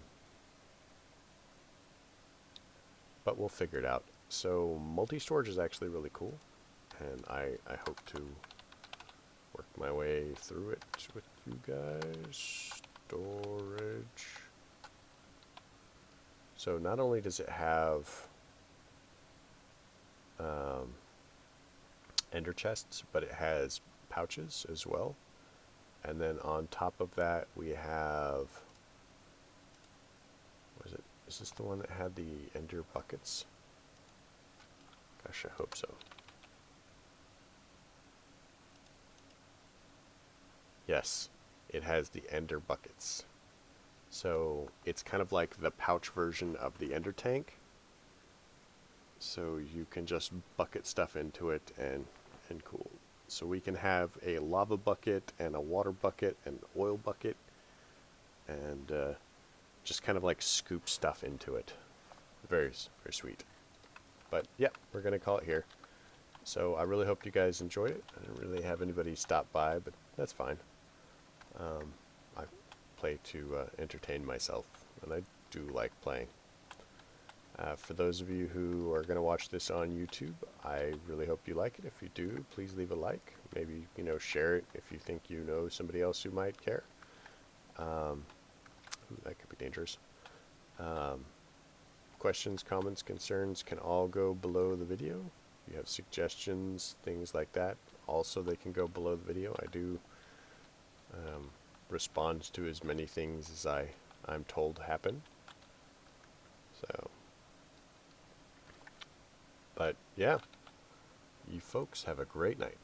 we'll figure it out. So multi-storage is actually really cool, and I hope to work my way through it with you guys. Storage. So not only does it have ender chests, but it has pouches as well. And then on top of that we have... Was it? Is this the one that had the ender buckets? Gosh, I hope so. Yes, it has the ender buckets. So it's kind of like the pouch version of the ender tank. So you can just bucket stuff into it and cool. So we can have a lava bucket and a water bucket and an oil bucket and just kind of like scoop stuff into it. Very, very sweet. But yeah, we're going to call it here. So I really hope you guys enjoyed it. I didn't really have anybody stop by, but that's fine. I play to entertain myself, and I do like playing. For those of you who are going to watch this on YouTube, I really hope you like it. If you do, please leave a like. Maybe, share it if you think you know somebody else who might care. Ooh, that could be dangerous. Questions, comments, concerns can all go below the video. If you have suggestions, things like that, also they can go below the video. I do respond to as many things as I'm told happen. So, but yeah, you folks have a great night.